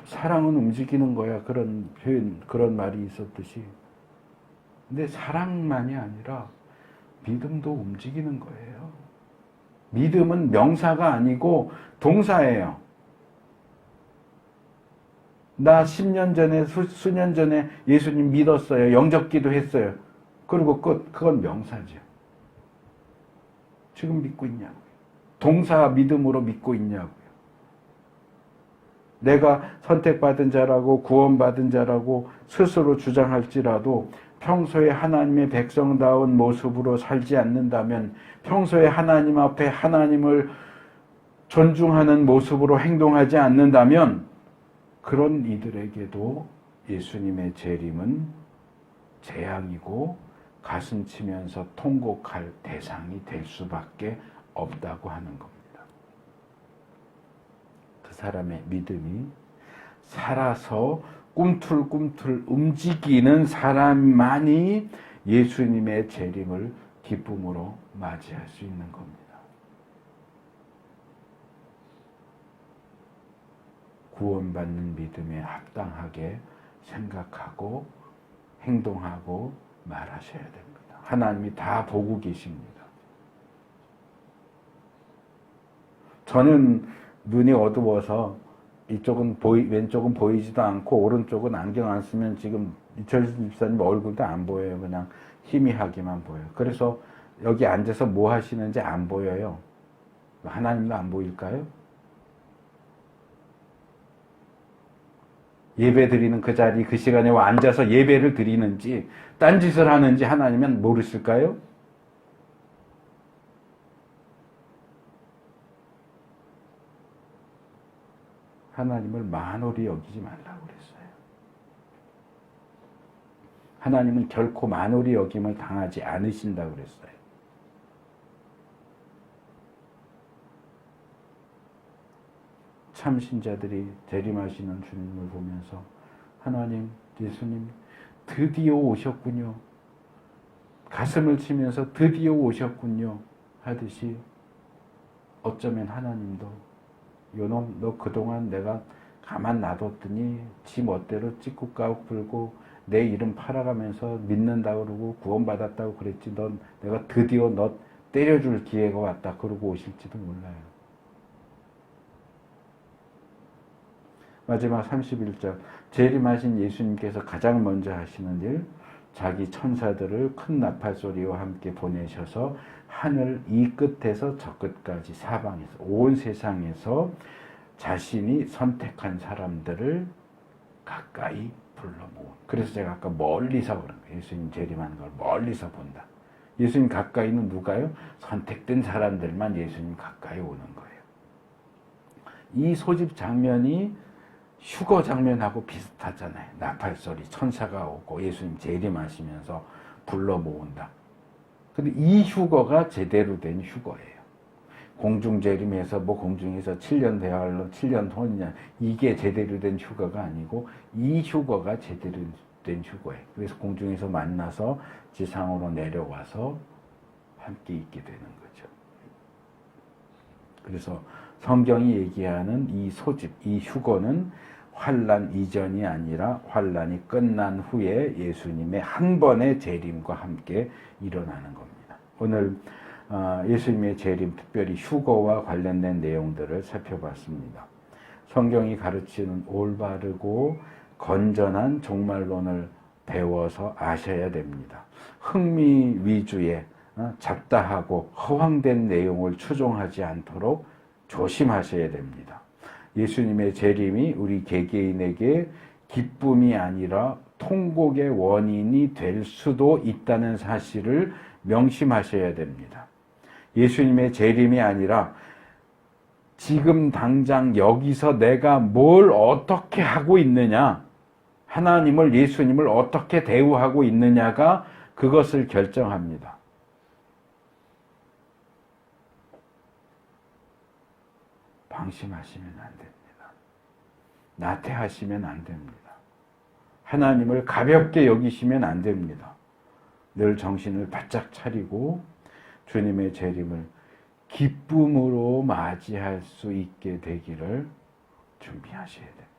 사랑은 움직이는 거야. 그런 표현, 그런 말이 있었듯이. 근데 사랑만이 아니라 믿음도 움직이는 거예요. 믿음은 명사가 아니고 동사예요. 나 10년 전에, 수년 전에 예수님 믿었어요. 영접기도 했어요. 그리고 그건 명사죠. 지금 믿고 있냐고요. 동사 믿음으로 믿고 있냐고요. 내가 선택받은 자라고 구원받은 자라고 스스로 주장할지라도 평소에 하나님의 백성다운 모습으로 살지 않는다면, 평소에 하나님 앞에 하나님을 존중하는 모습으로 행동하지 않는다면 그런 이들에게도 예수님의 재림은 재앙이고 가슴 치면서 통곡할 대상이 될 수밖에 없다고 하는 겁니다. 그 사람의 믿음이 살아서 꿈틀꿈틀 움직이는 사람만이 예수님의 재림을 기쁨으로 맞이할 수 있는 겁니다. 구원받는 믿음에 합당하게 생각하고 행동하고 말하셔야 됩니다. 하나님이 다 보고 계십니다. 저는 눈이 어두워서 이쪽은 왼쪽은 보이지도 않고 오른쪽은 안경 안 쓰면 지금 이철수 집사님 얼굴도 안 보여요. 그냥 희미하게만 보여요. 그래서 여기 앉아서 뭐 하시는지 안 보여요. 하나님도 안 보일까요? 예배 드리는 그 자리 그 시간에 와 앉아서 예배를 드리는지 딴짓을 하는지 하나님은 모르실까요? 하나님을 만홀히 여기지 말라고 그랬어요. 하나님은 결코 만홀히 여김을 당하지 않으신다고 그랬어요. 참 신자들이 재림하시는 주님을 보면서 하나님, 예수님 드디어 오셨군요. 가슴을 치면서 드디어 오셨군요 하듯이 어쩌면 하나님도 요놈 너 그동안 내가 가만 놔뒀더니 지 멋대로 찍고 까고 불고 내 이름 팔아가면서 믿는다고 그러고 구원받았다고 그랬지 넌 내가 드디어 너 때려줄 기회가 왔다 그러고 오실지도 몰라요. 마지막 31절 재림하신 예수님께서 가장 먼저 하시는 일 자기 천사들을 큰 나팔소리와 함께 보내셔서 하늘 이 끝에서 저 끝까지 사방에서 온 세상에서 자신이 선택한 사람들을 가까이 불러 모은. 그래서 제가 아까 멀리서 그런 거예요. 예수님 재림하는 걸 멀리서 본다. 예수님 가까이는 누가요? 선택된 사람들만 예수님 가까이 오는 거예요. 이 소집 장면이 휴거 장면하고 비슷하잖아요. 나팔소리, 천사가 오고 예수님 재림하시면서 불러 모은다. 근데 이 휴거가 제대로 된 휴거예요. 공중재림해서 뭐 공중에서 7년 대활로 7년 혼이냐, 이게 제대로 된 휴거가 아니고 이 휴거가 제대로 된 휴거예요. 그래서 공중에서 만나서 지상으로 내려와서 함께 있게 되는 거죠. 그래서 성경이 얘기하는 이 소집, 이 휴거는 환난 이전이 아니라 환난이 끝난 후에 예수님의 한 번의 재림과 함께 일어나는 겁니다. 오늘 예수님의 재림, 특별히 휴거와 관련된 내용들을 살펴봤습니다. 성경이 가르치는 올바르고 건전한 종말론을 배워서 아셔야 됩니다. 흥미 위주의 잡다하고 허황된 내용을 추종하지 않도록 조심하셔야 됩니다. 예수님의 재림이 우리 개개인에게 기쁨이 아니라 통곡의 원인이 될 수도 있다는 사실을 명심하셔야 됩니다. 예수님의 재림이 아니라 지금 당장 여기서 내가 뭘 어떻게 하고 있느냐, 하나님을, 예수님을 어떻게 대우하고 있느냐가 그것을 결정합니다. 방심하시면 안 됩니다. 나태하시면 안 됩니다. 하나님을 가볍게 여기시면 안 됩니다. 늘 정신을 바짝 차리고 주님의 재림을 기쁨으로 맞이할 수 있게 되기를 준비하셔야 됩니다.